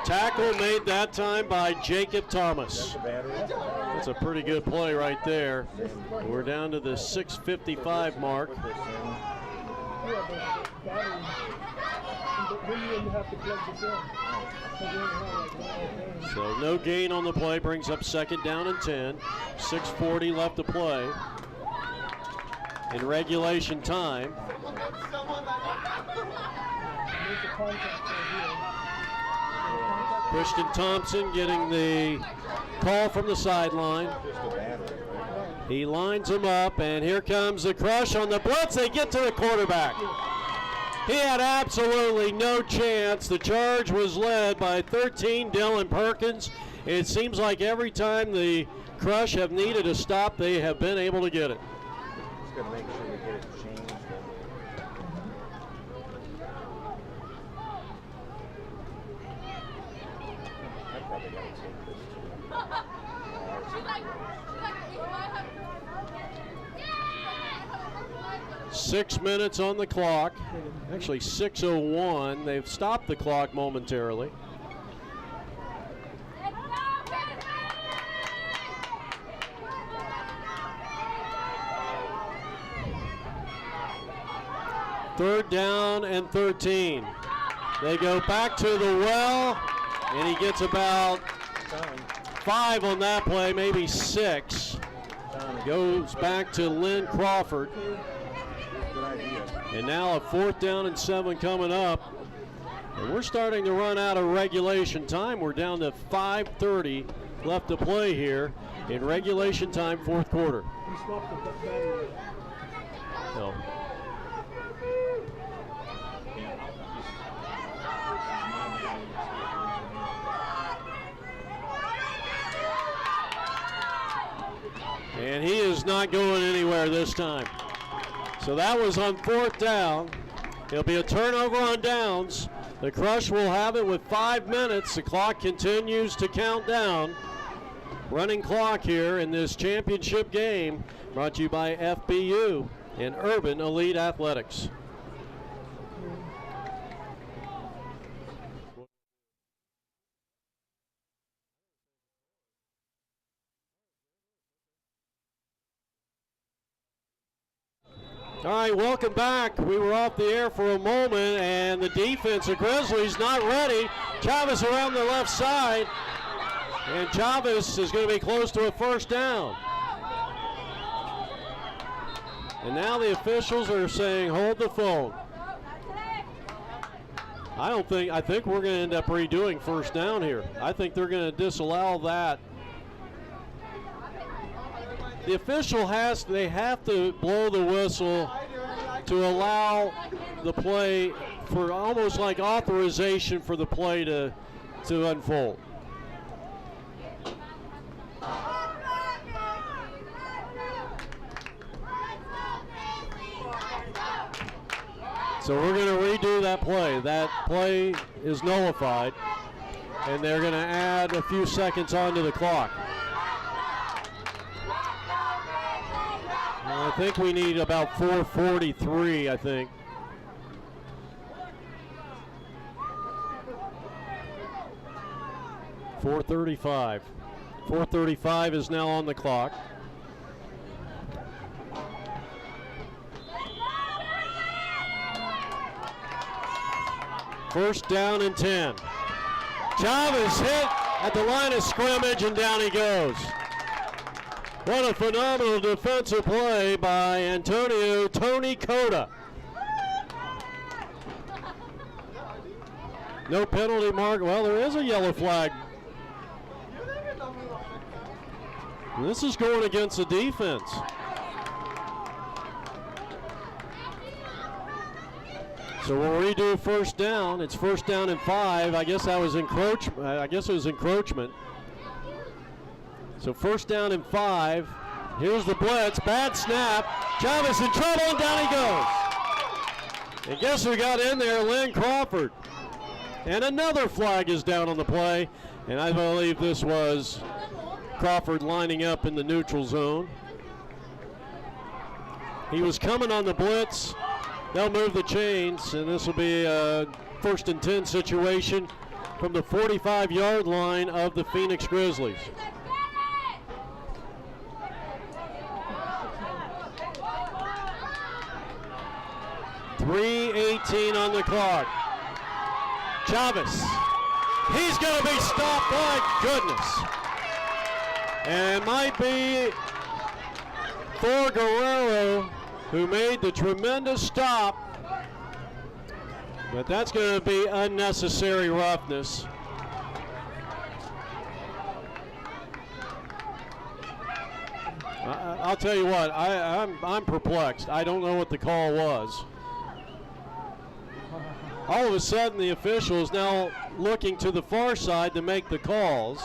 Tackle made that time by Jacob Thomas. That's a pretty good play right there. We're down to the 6:55 mark. So no gain on the play, brings up 2nd down and 10. 6:40 left to play in regulation time. Christian Thompson getting the call from the sideline. He lines him up, and here comes the Krush on the blitz. They get to the quarterback. He had absolutely no chance. The charge was led by 13, Dylan Perkins. It seems like every time the Krush have needed a stop, they have been able to get it. Just got to make sure we get it changed. I probably got to take this too. 6 minutes on the clock. Actually 6:01. They've stopped the clock momentarily. Third down and 13. They go back to the well, and he gets about 5 on that play, maybe 6. Goes back to Lynn Crawford. And now a 4th down and 7 coming up. And we're starting to run out of regulation time. We're down to 5:30 left to play here in regulation time, 4th quarter. No. And he is not going anywhere this time. So that was on 4th down. It'll be a turnover on downs. The Krush will have it with 5 minutes. The clock continues to count down. Running clock here in this championship game, brought to you by FBU and Urban Elite Athletics. All right, welcome back. We were off the air for a moment, and the defense, the Grizzlies, not ready. Chavez around the left side, and Chavez is going to be close to a 1st down. And now the officials are saying, hold the phone. I think we're going to end up redoing 1st down here. I think they're going to disallow that. The official they have to blow the whistle to allow the play for almost like authorization for the play to unfold. So we're going to redo that play. That play is nullified, and they're going to add a few seconds onto the clock. I think we need about 4:43, I think. .435. 4:35 is now on the clock. First down and 10. Chavez hit at the line of scrimmage, and down he goes. What a phenomenal defensive play by Antonio Tony Cota. No penalty mark. Well, there is a yellow flag. And this is going against the defense. So we'll redo 1st down. It's 1st down and 5. I guess that was encroachment. I guess it was encroachment. So 1st down and 5. Here's the blitz. Bad snap. Chavez in trouble, and down he goes. And guess who got in there? Lynn Crawford. And another flag is down on the play. And I believe this was Crawford lining up in the neutral zone. He was coming on the blitz. They'll move the chains, and this will be a 1st and 10 situation from the 45-yard line of the Phoenix Grizzlies. .3:18 on the clock. Chavez. He's going to be stopped, my goodness. And it might be Thor Guerrero who made the tremendous stop. But that's going to be unnecessary roughness. I'll tell you what, I'm perplexed. I don't know what the call was. All of a sudden, the official is now looking to the far side to make the calls.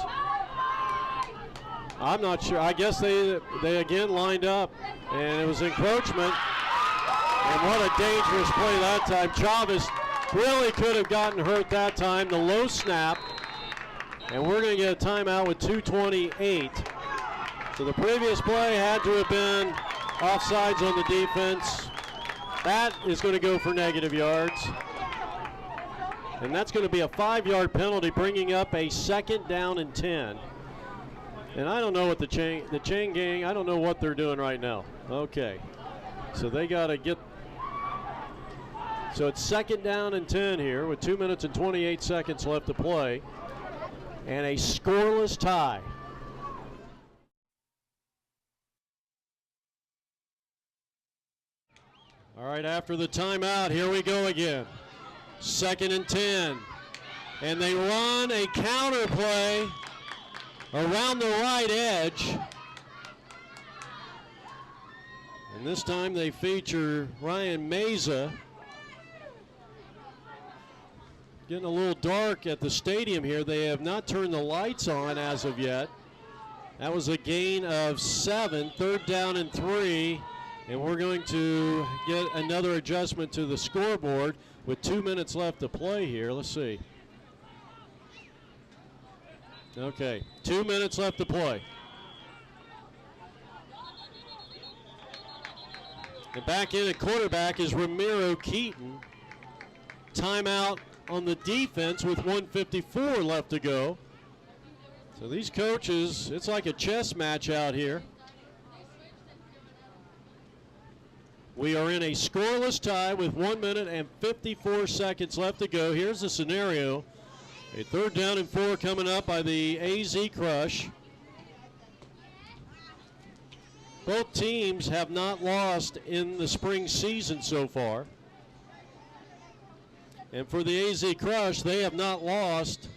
I'm not sure. I guess they again lined up, and it was encroachment. And what a dangerous play that time. Chavez really could have gotten hurt that time. The low snap, and we're going to get a timeout with 2:28. So the previous play had to have been offsides on the defense. That is going to go for negative yards. And that's going to be a 5-yard penalty, bringing up a 2nd down and 10. And I don't know what the chain gang, I don't know what they're doing right now. Okay. So they got to get. So it's 2nd down and 10 here with 2 minutes and 28 seconds left to play. And a scoreless tie. All right, after the timeout, here we go again. 2nd and 10. And they run a counter play around the right edge. And this time they feature Ryan Meza. Getting a little dark at the stadium here. They have not turned the lights on as of yet. That was a gain of 7, 3rd down and 3. And we're going to get another adjustment to the scoreboard with 2 minutes left to play here. Let's see. Okay, 2 minutes left to play. And back in at quarterback is Ramiro Keaton. Timeout on the defense with 1:54 left to go. So these coaches, it's like a chess match out here. We are in a scoreless tie with 1 minute and 54 seconds left to go. Here's the scenario. A 3rd down and 4 coming up by the Az Krush. Both teams have not lost in the spring season so far. And for the Az Krush, they have not lost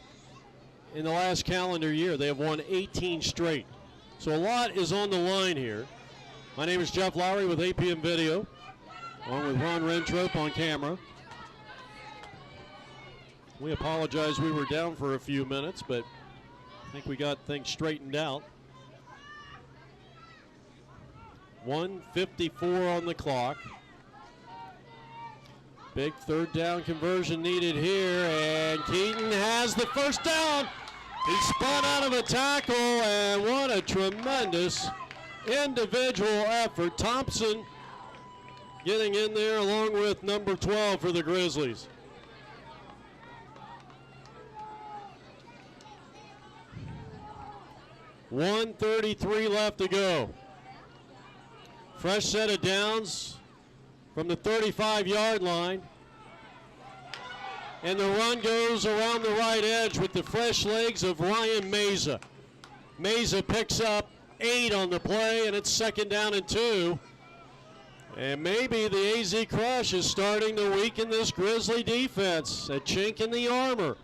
in the last calendar year. They have won 18 straight. So a lot is on the line here. My name is Jeff Lowry with APM Video, along with Ron Rentrope on camera. We apologize, we were down for a few minutes, but I think we got things straightened out. 1:54 on the clock. Big 3rd down conversion needed here, and Keaton has the 1st down. He spun out of a tackle, and what a tremendous individual effort. Thompson getting in there along with number 12 for the Grizzlies. .133 left to go. Fresh set of downs from the 35-yard line. And the run goes around the right edge with the fresh legs of Ryan Meza. Meza picks up 8 on the play, and it's 2nd down and 2. And maybe the Az Krush is starting to weaken this Grizzly defense. A chink in the armor.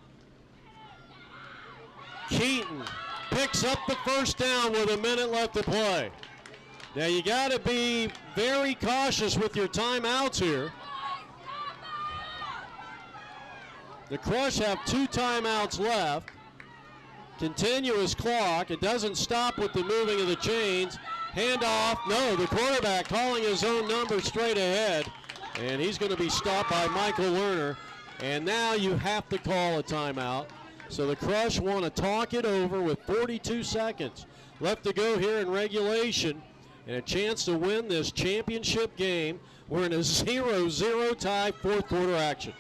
Keaton picks up the 1st down with a minute left to play. Now you got to be very cautious with your timeouts here. The Krush have 2 timeouts left. Continuous clock. It doesn't stop with the moving of the chains. Handoff. No, the quarterback calling his own number straight ahead. And he's going to be stopped by Michael Lerner. And now you have to call a timeout. So the Krush want to talk it over with 42 seconds left to go here in regulation. and a chance to win this championship game. We're in a 0-0 tie, fourth quarter action.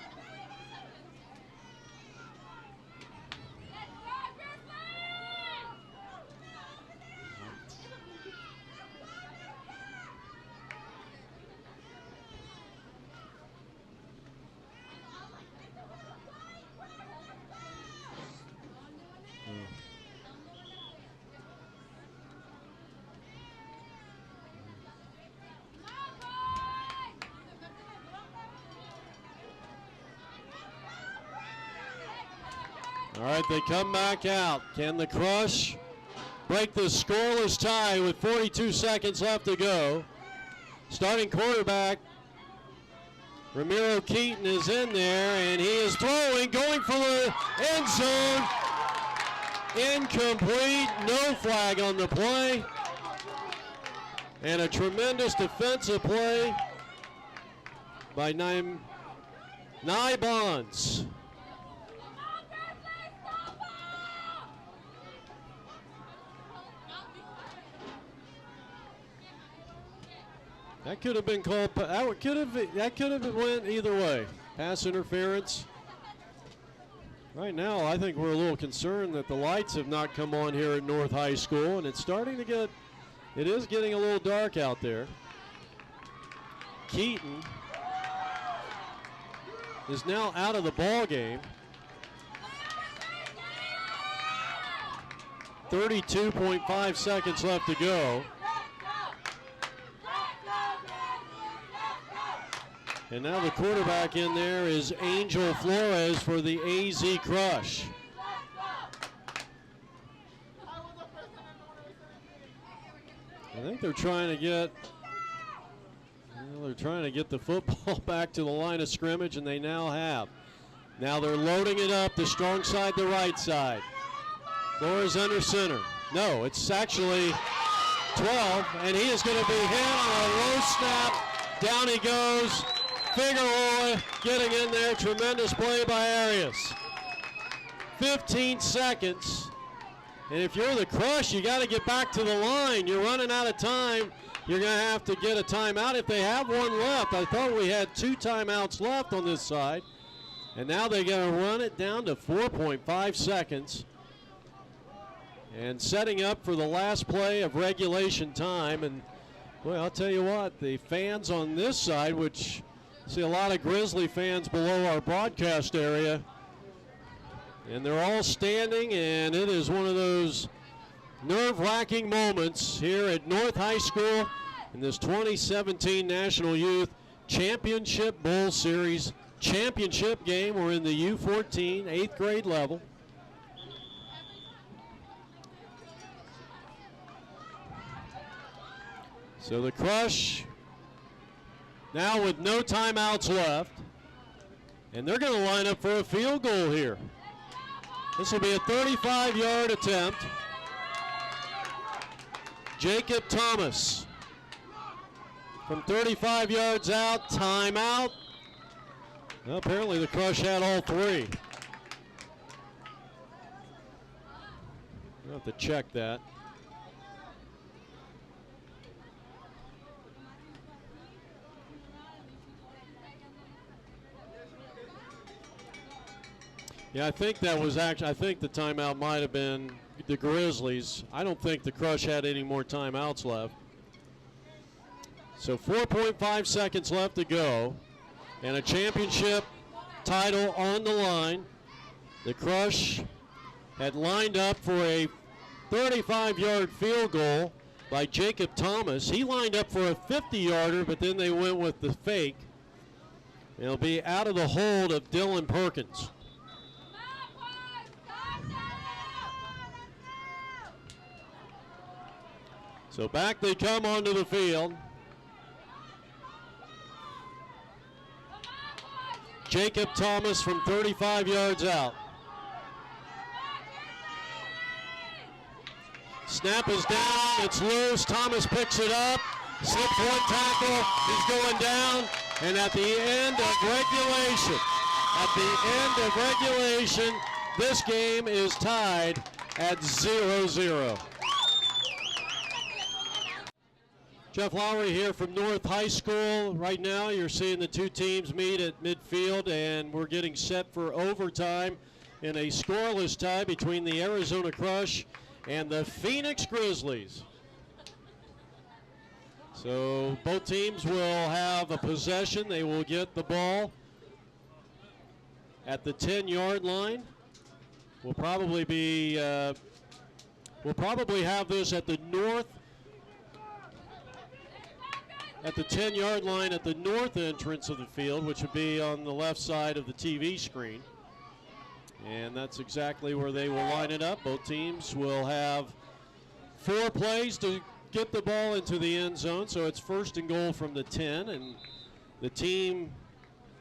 All right, they come back out. Can the Krush break the scoreless tie with 42 seconds left to go? Starting quarterback, Ramiro Keaton, is in there, and he is throwing, going for the end zone. Incomplete, no flag on the play. And a tremendous defensive play by Nye Bonds. That could have been called. That could have went either way. Pass interference. Right now, I think we're a little concerned that the lights have not come on here at North High School, and it's starting to get. It is getting a little dark out there. Keaton is now out of the ball game. 32.5 seconds left to go. And now the quarterback in there is Angel Flores for the Az Krush. I think they're trying to get the football back to the line of scrimmage, and they now have. Now they're loading it up, the strong side, the right side. Flores under center. No, it's actually 12, and he is going to be hit on a low snap. Down he goes. Figueroa getting in there. Tremendous play by Arias. 15 seconds. And if you're the Krush, you got to get back to the line. You're running out of time. You're going to have to get a timeout if they have one left. I thought we had 2 timeouts left on this side. And now they're going to run it down to 4.5 seconds. And setting up for the last play of regulation time. And, boy, I'll tell you what, the fans on this side, which see a lot of Grizzly fans below our broadcast area, and they're all standing, and it is one of those nerve-wracking moments here at North High School in this 2017 National Youth Championship Bowl Series championship game. We're in the U14 8th grade level. So the Krush now with no timeouts left, and they're going to line up for a field goal here. This will be a 35-yard attempt. Jacob Thomas from 35 yards out, timeout. Well, apparently the Krush had all 3. We'll have to check that. Yeah, I think that was actually, I think the timeout might have been the Grizzlies. I don't think the Krush had any more timeouts left. So 4.5 seconds left to go, and a championship title on the line. The Krush had lined up for a 35-yard field goal by Jacob Thomas. He lined up for a 50-yarder, but then they went with the fake. It'll be out of the hold of Dylan Perkins. So back they come onto the field. Jacob Thomas from 35 yards out. Snap is down, it's loose, Thomas picks it up, slips one tackle, he's going down, and at the end of regulation, this game is tied at 0-0. Jeff Lowry here from North High School. Right now you're seeing the two teams meet at midfield, and we're getting set for overtime in a scoreless tie between the Arizona Crush and the Phoenix Grizzlies. So both teams will have a possession. They will get the ball at the 10-yard line. We'll probably have this at the 10-yard line at the north entrance of the field, which would be on the left side of the TV screen. And that's exactly where they will line it up. Both teams will have 4 plays to get the ball into the end zone. So it's first and goal from the 10, and the team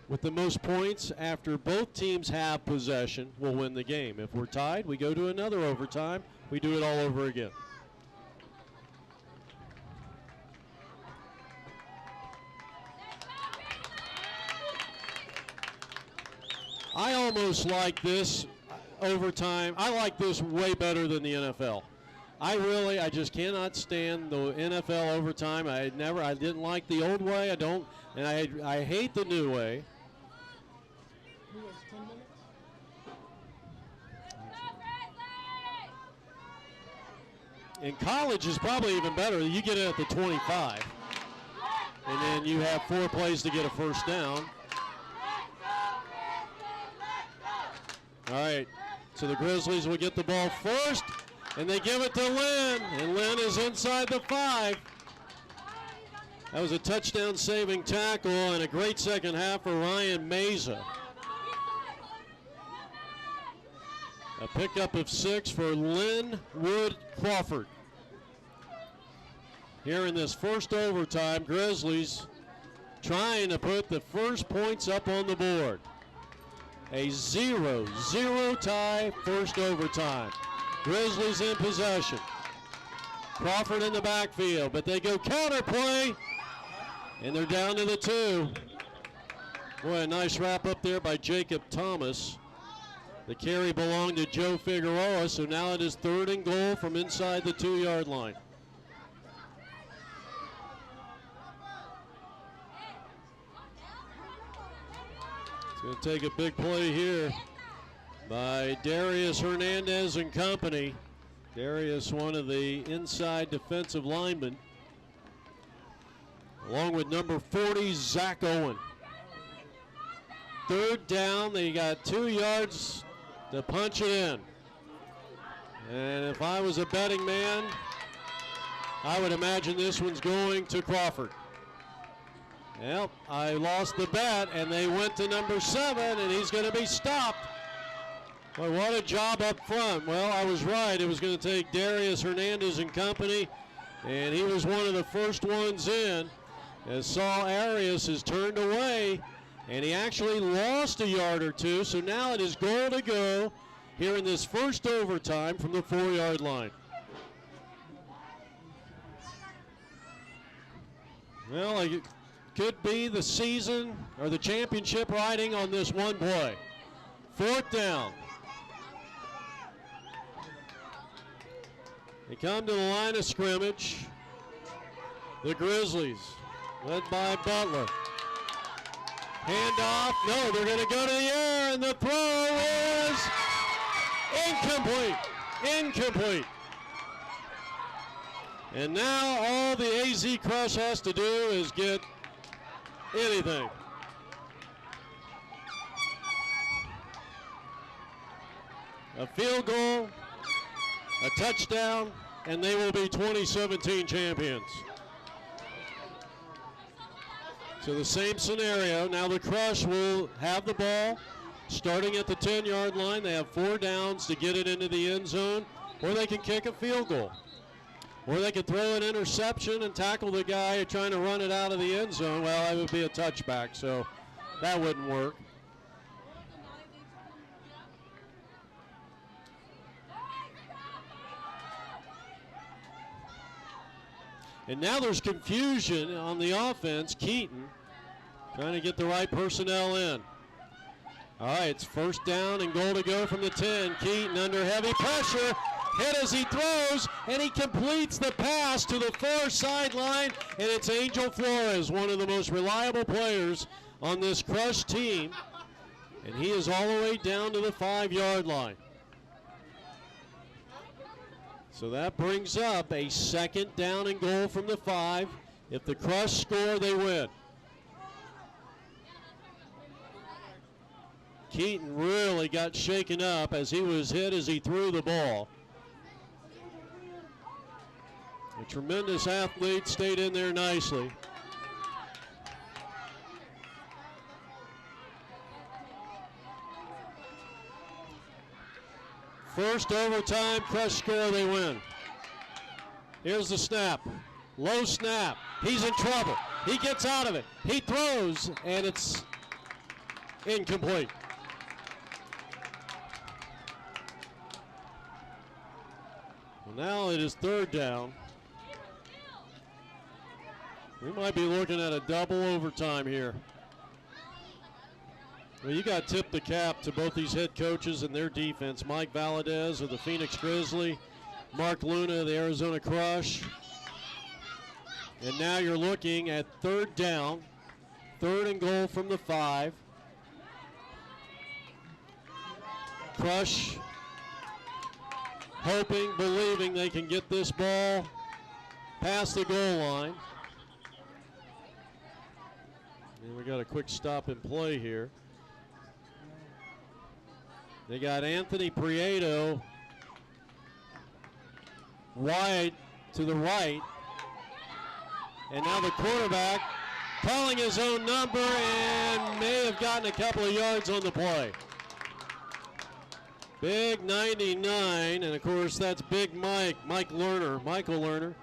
with the most points after both teams have possession will win the game. If we're tied, we go to another overtime. We do it all over again. I almost like this overtime. I like this way better than the NFL. I just cannot stand the NFL overtime. I didn't like the old way. I hate the new way. Who has 10 minutes? In college is probably even better. You get it at the 25, and then you have 4 plays to get a first down. All right, so the Grizzlies will get the ball first, and they give it to Lynn, and Lynn is inside the 5. That was a touchdown-saving tackle and a great second half for Ryan Meza. A pickup of 6 for Linwood Crawford. Here in this first overtime, Grizzlies trying to put the first points up on the board. A 0-0 tie, first overtime. Grizzlies in possession. Crawford in the backfield, but they go counter play, and they're down to the 2. Boy, a nice wrap up there by Jacob Thomas. The carry belonged to Joe Figueroa, so now it is 3rd and goal from inside the 2-yard line. It's going to take a big play here by Darius Hernandez and company. Darius, one of the inside defensive linemen, along with number 40, Zach Owen. 3rd down, they got 2 yards to punch it in. And if I was a betting man, I would imagine this one's going to Crawford. Well, I lost the bet, and they went to number 7, and he's going to be stopped. Boy, what a job up front. Well, I was right. It was going to take Darius Hernandez and company, and he was one of the first ones in, as Saul Arias is turned away, and he actually lost a yard or 2, so now it is goal to go here in this first overtime from the 4-yard line. Well, it could be the season or the championship riding on this one play. 4th down. They come to the line of scrimmage. The Grizzlies, led by Butler. Handoff. No, they're going to go to the air, and the throw is incomplete. Incomplete. And now all the AZ Krush has to do is get anything. A field goal, a touchdown, and they will be 2017 champions. So the same scenario. Now the Krush will have the ball starting at the 10-yard line. They have 4 downs to get it into the end zone, or they can kick a field goal. Or they could throw an interception and tackle the guy trying to run it out of the end zone. Well, that would be a touchback, so that wouldn't work. And now there's confusion on the offense. Keaton trying to get the right personnel in. All right, it's 1st down and goal to go from the 10. Keaton under heavy pressure. hit as he throws, and he completes the pass to the far sideline, and it's Angel Flores, one of the most reliable players on this Krush team, and he is all the way down to the 5-yard line. So that brings up a 2nd down and goal from the 5. If the Krush score, they win. Keaton really got shaken up as he was hit as he threw the ball. A tremendous athlete, stayed in there nicely. First overtime, Krush score, they win. Here's the snap. Low snap. He's in trouble. He gets out of it. He throws, and it's incomplete. Well, now it is 3rd down. We might be looking at a double overtime here. Well, you got to tip the cap to both these head coaches and their defense. Mike Valadez of the Phoenix Grizzlies, Mark Luna of the Arizona Krush. And now you're looking at 3rd down, 3rd and goal from the 5. Krush hoping, believing they can get this ball past the goal line. And we got a quick stop and play here. They got Anthony Prieto wide to the right. And now the quarterback calling his own number and may have gotten a couple of yards on the play. Big 99, and of course that's Big Michael Lerner.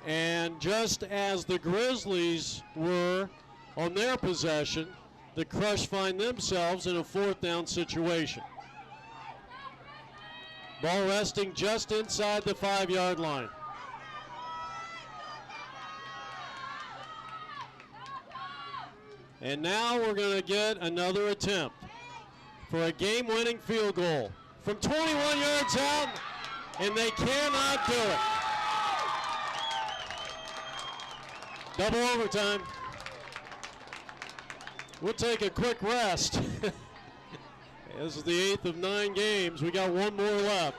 And just as the Grizzlies were on their possession, the Krush find themselves in a 4th down situation. Ball resting just inside the 5-yard line. And now we're going to get another attempt for a game-winning field goal from 21 yards out, and they cannot do it. Double overtime. We'll take a quick rest. This is the 8th of 9 games. We got one more left.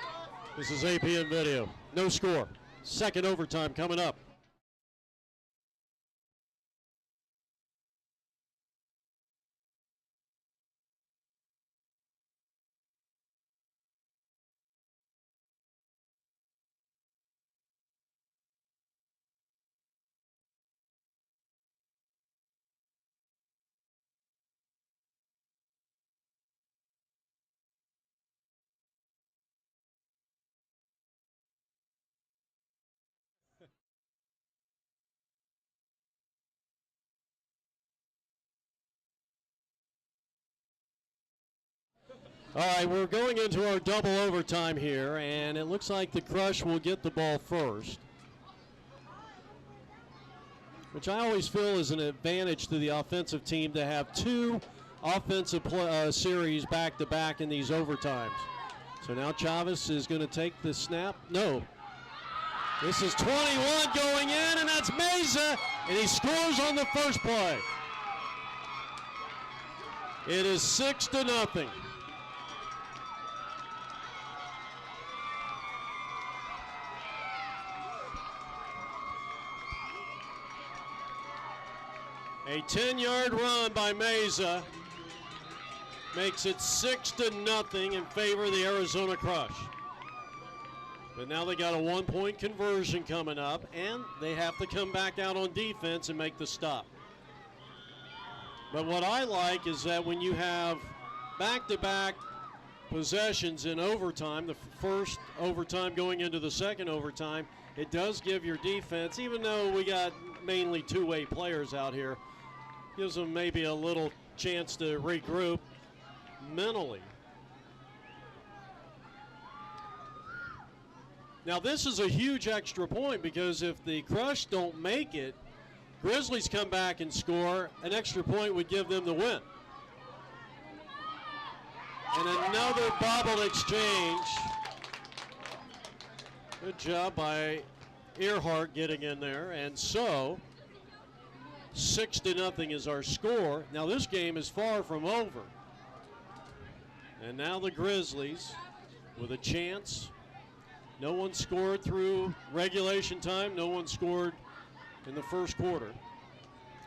This is APN Video. No score. 2nd overtime coming up. All right, we're going into our double overtime here, and it looks like the Krush will get the ball first, which I always feel is an advantage to the offensive team to have 2 offensive series back-to-back in these overtimes. So now Chavez is going to take the snap. No. This is 21 going in, and that's Meza, and he scores on the first play. It is 6-0. A 10-yard run by Meza makes it 6-0 in favor of the Arizona Krush. But now they got a 1-point conversion coming up, and they have to come back out on defense and make the stop. But what I like is that when you have back-to-back possessions in overtime, the first overtime going into the second overtime, it does give your defense, even though we got mainly two-way players out here, gives them maybe a little chance to regroup mentally. Now this is a huge extra point, because if the Krush don't make it, Grizzlies come back and score, an extra point would give them the win. And another bobbled exchange. Good job by Earhart getting in there. And so 6-0 is our score. Now this game is far from over. And now the Grizzlies with a chance. No one scored through regulation time. No one scored in the first quarter,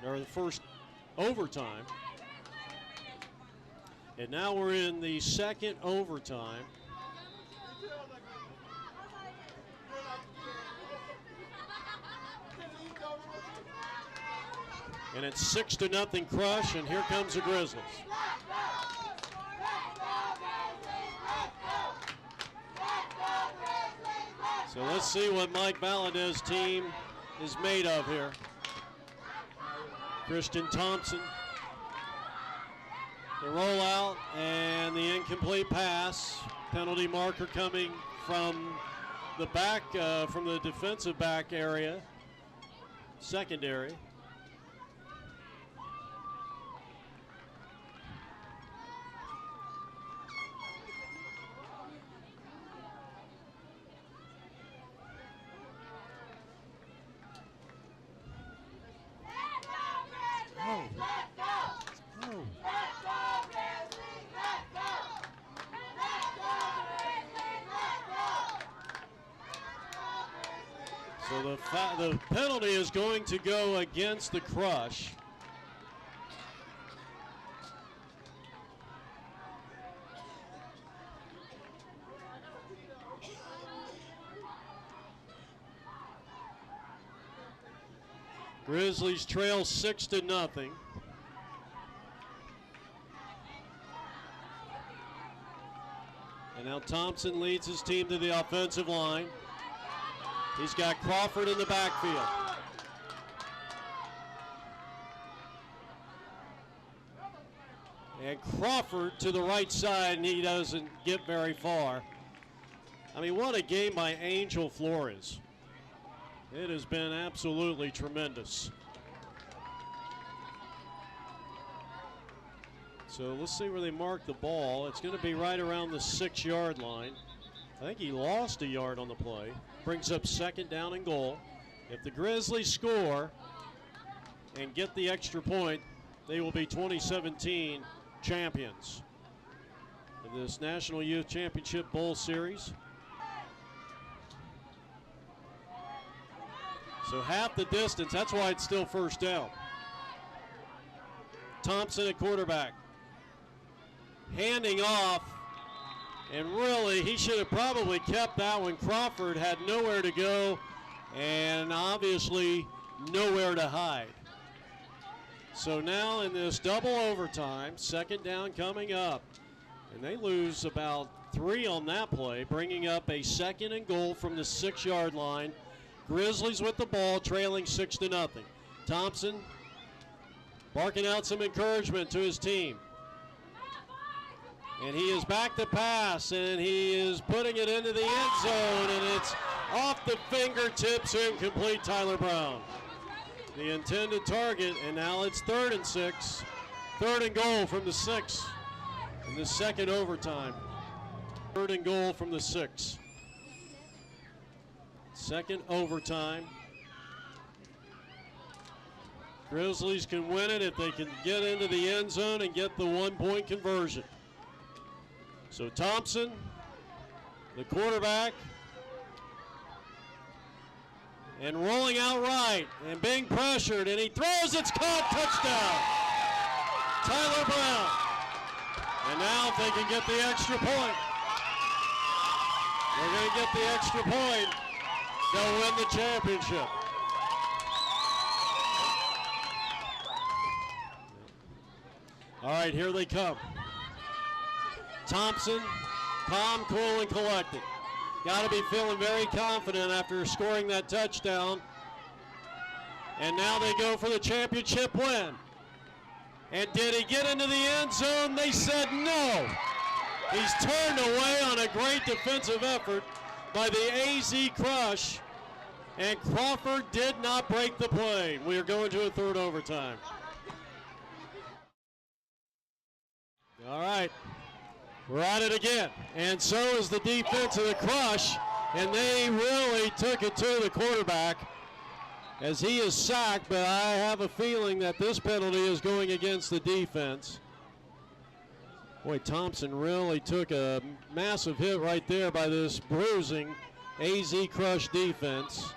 or the first overtime. And now we're in the second overtime. And it's 6-0 Crush, and here comes the Grizzlies. So let's see what Mike Valadez's team is made of here. Christian Thompson, the rollout and the incomplete pass. Penalty marker coming from the back, from the defensive back area, secondary. So the penalty is going to go against the Crush. Grizzlies trail 6-0. And now Thompson leads his team to the offensive line. He's got Crawford in the backfield. And Crawford to the right side, and he doesn't get very far. I mean, what a game by Angel Flores. It has been absolutely tremendous. So let's see where they mark the ball. It's going to be right around the 6-yard line. I think he lost a yard on the play. Brings up 2nd down and goal. If the Grizzlies score and get the extra point, they will be 2017 champions of this National Youth Championship Bowl Series. So half the distance, that's why it's still 1st down. Thompson at quarterback. Handing off, and really he should have probably kept that one. Crawford had nowhere to go and obviously nowhere to hide. So now in this double overtime, 2nd down coming up, and they lose about 3 on that play, bringing up a 2nd and goal from the 6-yard line. Grizzlies with the ball, trailing 6-0. Thompson barking out some encouragement to his team. And he is back to pass, and he is putting it into the end zone, and it's off the fingertips, incomplete. Tyler Brown, the intended target, and now it's 3rd and 6. 3rd and goal from the 6 in the second overtime. 3rd and goal from the 6. Second overtime. Grizzlies can win it if they can get into the end zone and get the 1-point conversion. So Thompson, the quarterback, and rolling out right and being pressured, and he throws, it's caught, touchdown. Tyler Brown. And now if they can get the extra point, they're going to get the extra point, they'll win the championship. All right, here they come. Thompson, calm, cool, and collected. Got to be feeling very confident after scoring that touchdown. And now they go for the championship win. And did he get into the end zone? They said no. He's turned away on a great defensive effort by the Az Krush. And Crawford did not break the play. We are going to a 3rd overtime. All right. We're at it again, and so is the defense of the Crush. And they really took it to the quarterback as he is sacked, but I have a feeling that this penalty is going against the defense. Boy, Thompson really took a massive hit right there by this bruising Az Krush defense.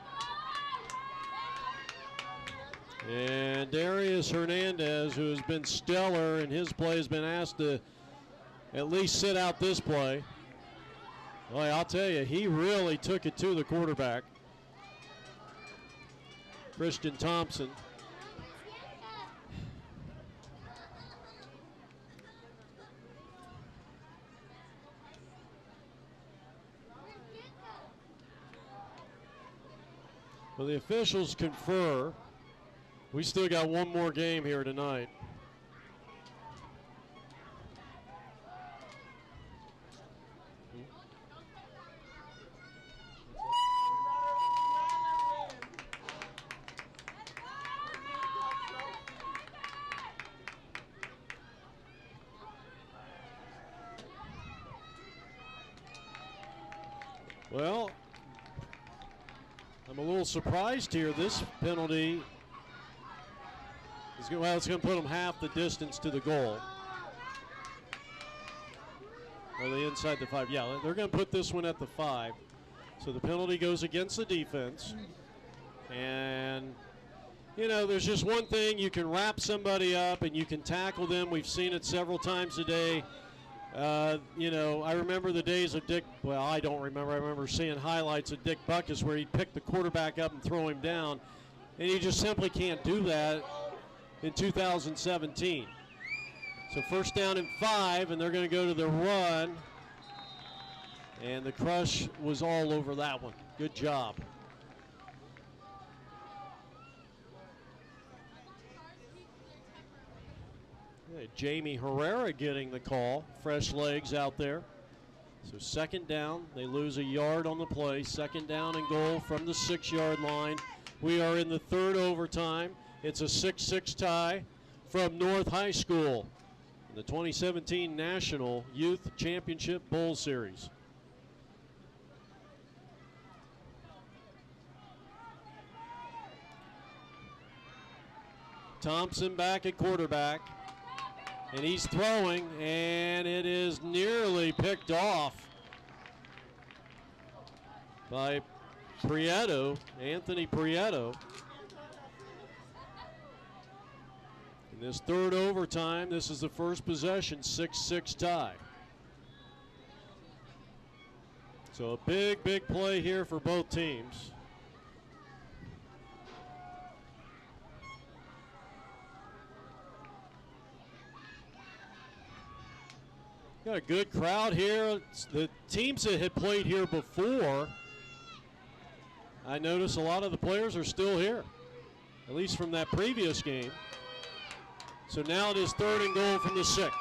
And Darius Hernandez, who has been stellar in his play, has been asked to at least sit out this play. Boy, I'll tell you, he really took it to the quarterback, Christian Thompson. Well, the officials confer. We still got one more game here tonight. Well, I'm a little surprised here. This penalty is going, well, it's going to put them half the distance to the goal. Are they inside the 5? Yeah, they're going to put this one at the 5. So the penalty goes against the defense. And, you know, there's just one thing. You can wrap somebody up and you can tackle them. We've seen it several times today. You know, I remember the days of Dick, well, I don't remember. I remember seeing highlights of Dick Buckus where he'd pick the quarterback up and throw him down. And you just simply can't do that in 2017. So first down and 5, and they're going to go to the run. And the Krush was all over that one. Good job. Jamie Herrera getting the call. Fresh legs out there. So second down. They lose a yard on the play. Second down and goal from the 6-yard line. We are in the third overtime. It's a 6-6 tie from North High School in the 2017 National Youth Championship Bowl Series. Thompson back at quarterback. And he's throwing, and it is nearly picked off by Prieto, Anthony Prieto. In this third overtime, this is the first possession, 6-6 tie. So a big, big play here for both teams. Got a good crowd here. It's the teams that had played here before, I notice a lot of the players are still here, at least from that previous game. So now it is third and goal from the 6.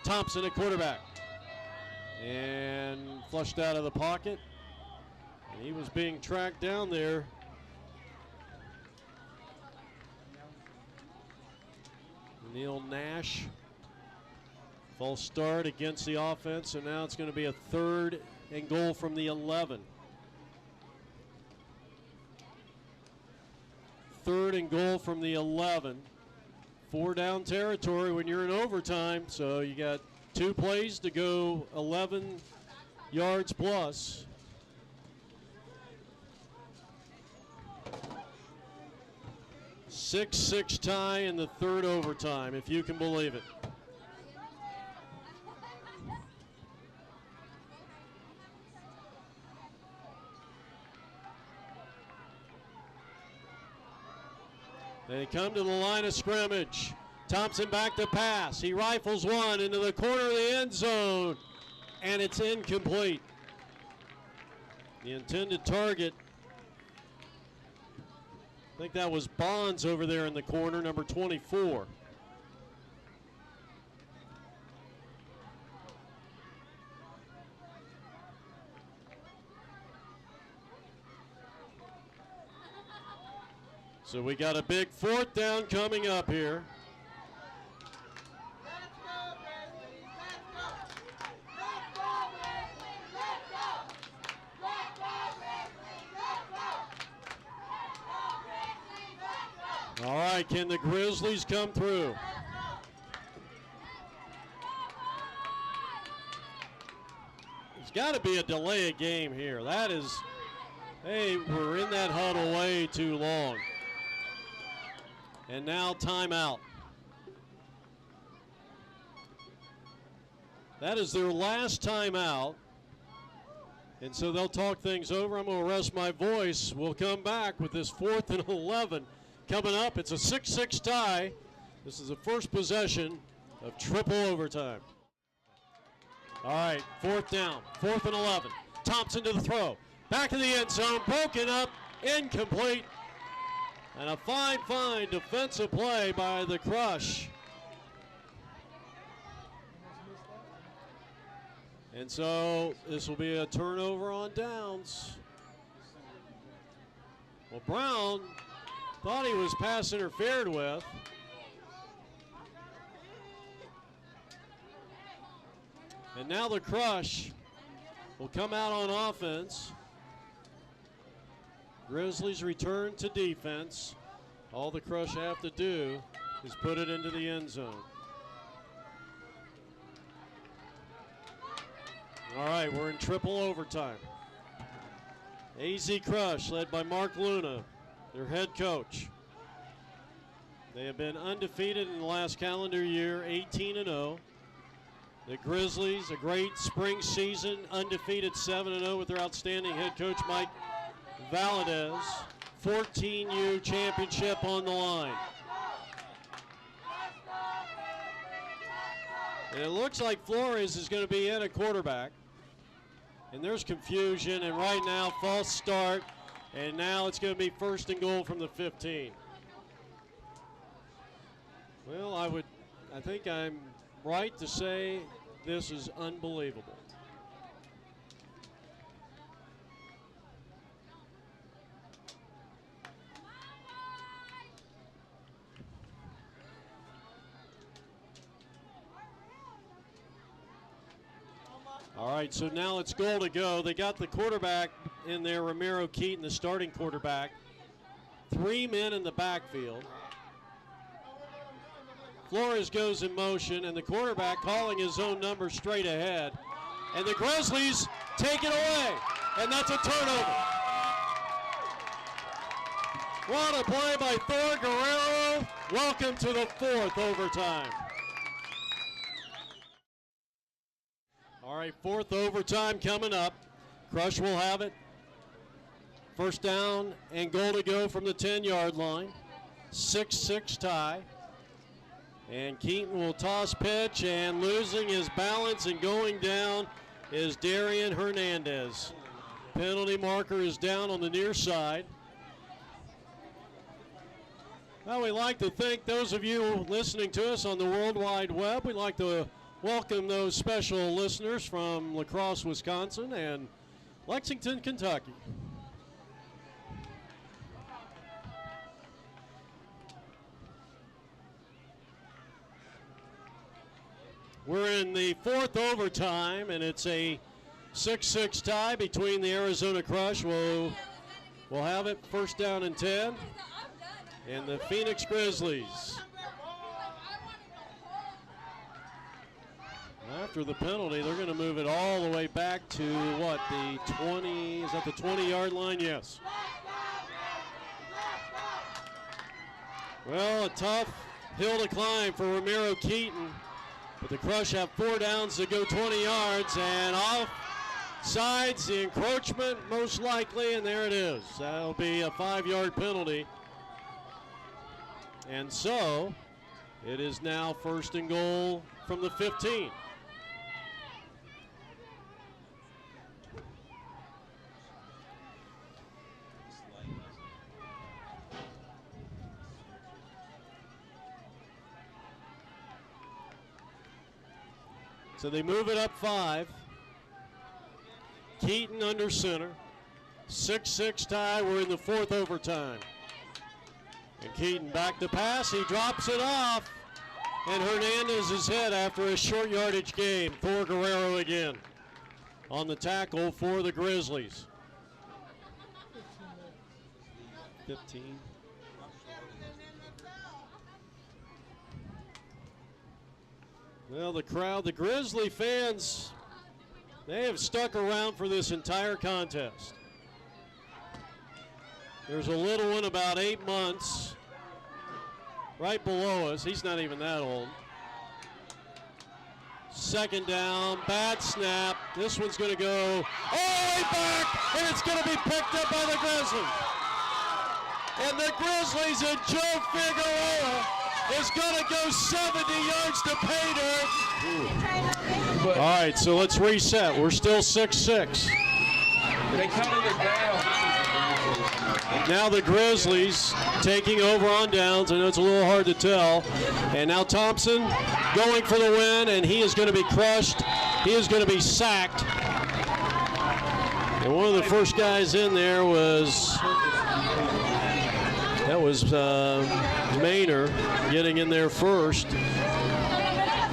Thompson at quarterback. And flushed out of the pocket. And he was being tracked down there. Neil Nash. False start against the offense, so now it's going to be a third and goal from the 11. Third and goal from the 11. 4 down territory when you're in overtime, so you got 2 plays to go 11 yards plus. Six tie in the third overtime, if you can believe it. They come to the line of scrimmage. Thompson back to pass. He rifles one into the corner of the end zone, and it's incomplete. The intended target, I think that was Bonds over there in the corner, number 24. So we got a big 4th down coming up here. Let's go, Grizzlies! Let's go! Let's go, Grizzlies! Let's go! Let's go, All right, can the Grizzlies come through? There's got to be a delay of game here. That is, hey, we're in that huddle way too long. And now timeout. That is their last timeout. And so they'll talk things over. I'm going to rest my voice. We'll come back with this 4th and 11 coming up. It's a 6-6 tie. This is the first possession of triple overtime. All right, 4th down, 4th and 11. Thompson to the throw. Back in the end zone, broken up, incomplete. And a fine defensive play by the Krush. And so this will be a turnover on downs. Well, Brown thought he was pass interfered with. And now the Krush will come out on offense. Grizzlies return to defense. All the Krush have to do is put it into the end zone. All right, we're in triple overtime. Az Krush, led by Mark Luna, their head coach. They have been undefeated in the last calendar year, 18-0. The Grizzlies, a great spring season, undefeated 7-0 with their outstanding head coach Mike Valadez. 14U championship on the line. And it looks like Flores is going to be in at quarterback. And there's confusion, and right now, false start. And now it's going to be 1st and goal from the 15. Well, I think I'm right to say this is unbelievable. All right, so now it's goal to go. They got the quarterback in there, Ramiro Keaton, the starting quarterback. 3 men in the backfield. Flores goes in motion, and the quarterback calling his own number straight ahead. And the Grizzlies take it away, and that's a turnover. What a play by Thor Guerrero. Welcome to the 4th overtime. All right, 4th overtime coming up. Krush will have it. 1st down and goal to go from the 10-yard line. 6-6 tie. And Keaton will toss pitch, and losing his balance and going down is Darian Hernandez. Penalty marker is down on the near side. Well, we'd like to thank those of you listening to us on the World Wide Web. We'd like to welcome those special listeners from La Crosse, Wisconsin, and Lexington, Kentucky. We're in the 4th overtime, and it's a 6-6 tie between the Arizona Krush. We'll have it 1st down and 10, and the Phoenix Grizzlies. After the penalty, they're going to move it all the way back to what, the 20, is that the 20-yard line? Yes. Well, a tough hill to climb for Ramiro Keaton. But the Krush have 4 downs to go 20 yards, and off sides the encroachment most likely, and there it is. That'll be a 5-yard penalty. And so it is now 1st and goal from the 15. So they move it up 5. Keaton under center. 6-6 tie. We're in the 4th overtime. And Keaton back to pass. He drops it off. And Hernandez is hit after a short yardage game. Thor Guerrero again on the tackle for the Grizzlies. 15. Well, the crowd, the Grizzly fans, they have stuck around for this entire contest. There's a little one about 8 months right below us. He's not even that old. Second down, bad snap. This one's going to go all the way back, and it's going to be picked up by the Grizzlies. And the Grizzlies and Joe Figueroa is going to go 70 yards to pay dirt. All right, so let's reset. We're still 6-6. They counted it down. Now the Grizzlies taking over on downs. I know it's a little hard to tell. And now Thompson going for the win, and he is going to be crushed. He is going to be sacked. And one of the first guys in there was Maynard getting in there first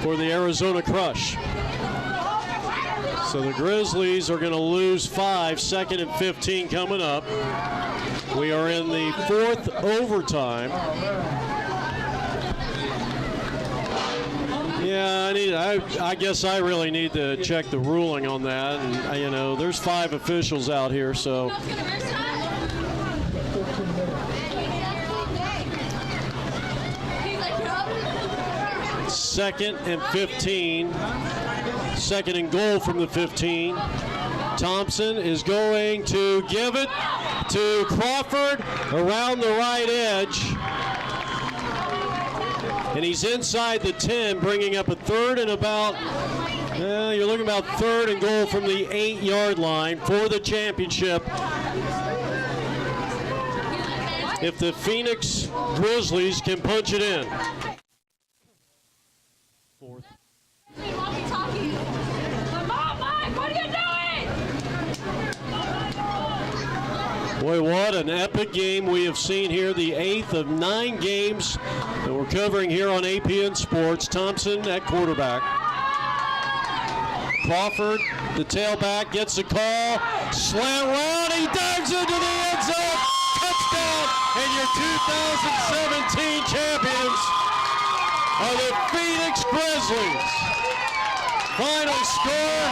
for the Arizona Crush. So the Grizzlies are going to lose 5, 2nd and 15 coming up. We are in the 4th overtime. Yeah, I guess I really need to check the ruling on that. And you know, there's 5 officials out here, so. Second and 15. 2nd and goal from the 15. Thompson is going to give it to Crawford around the right edge. And he's inside the 10, bringing up a 3rd and about, you're looking about 3rd and goal from the 8-yard line for the championship. If the Phoenix Grizzlies can punch it in. 4th. Boy, what an epic game we have seen here. The 8th of 9 games that we're covering here on APN Sports. Thompson at quarterback. Crawford, the tailback, gets the call. Slant route, he dives into the end zone. Touchdown, and your 2017 champions are the Phoenix Grizzlies. Final score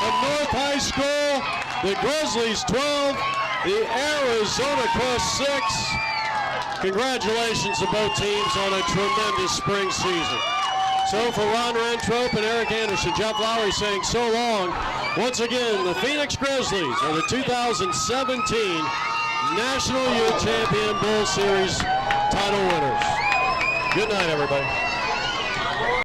of North High School, the Grizzlies 12, the Arizona Crush 6. Congratulations to both teams on a tremendous spring season. So for Ron Rantrop and Eric Anderson, Jeff Lowry saying so long. Once again, the Phoenix Grizzlies are the 2017 National Youth Champion Bull Series title winners. Good night, everybody.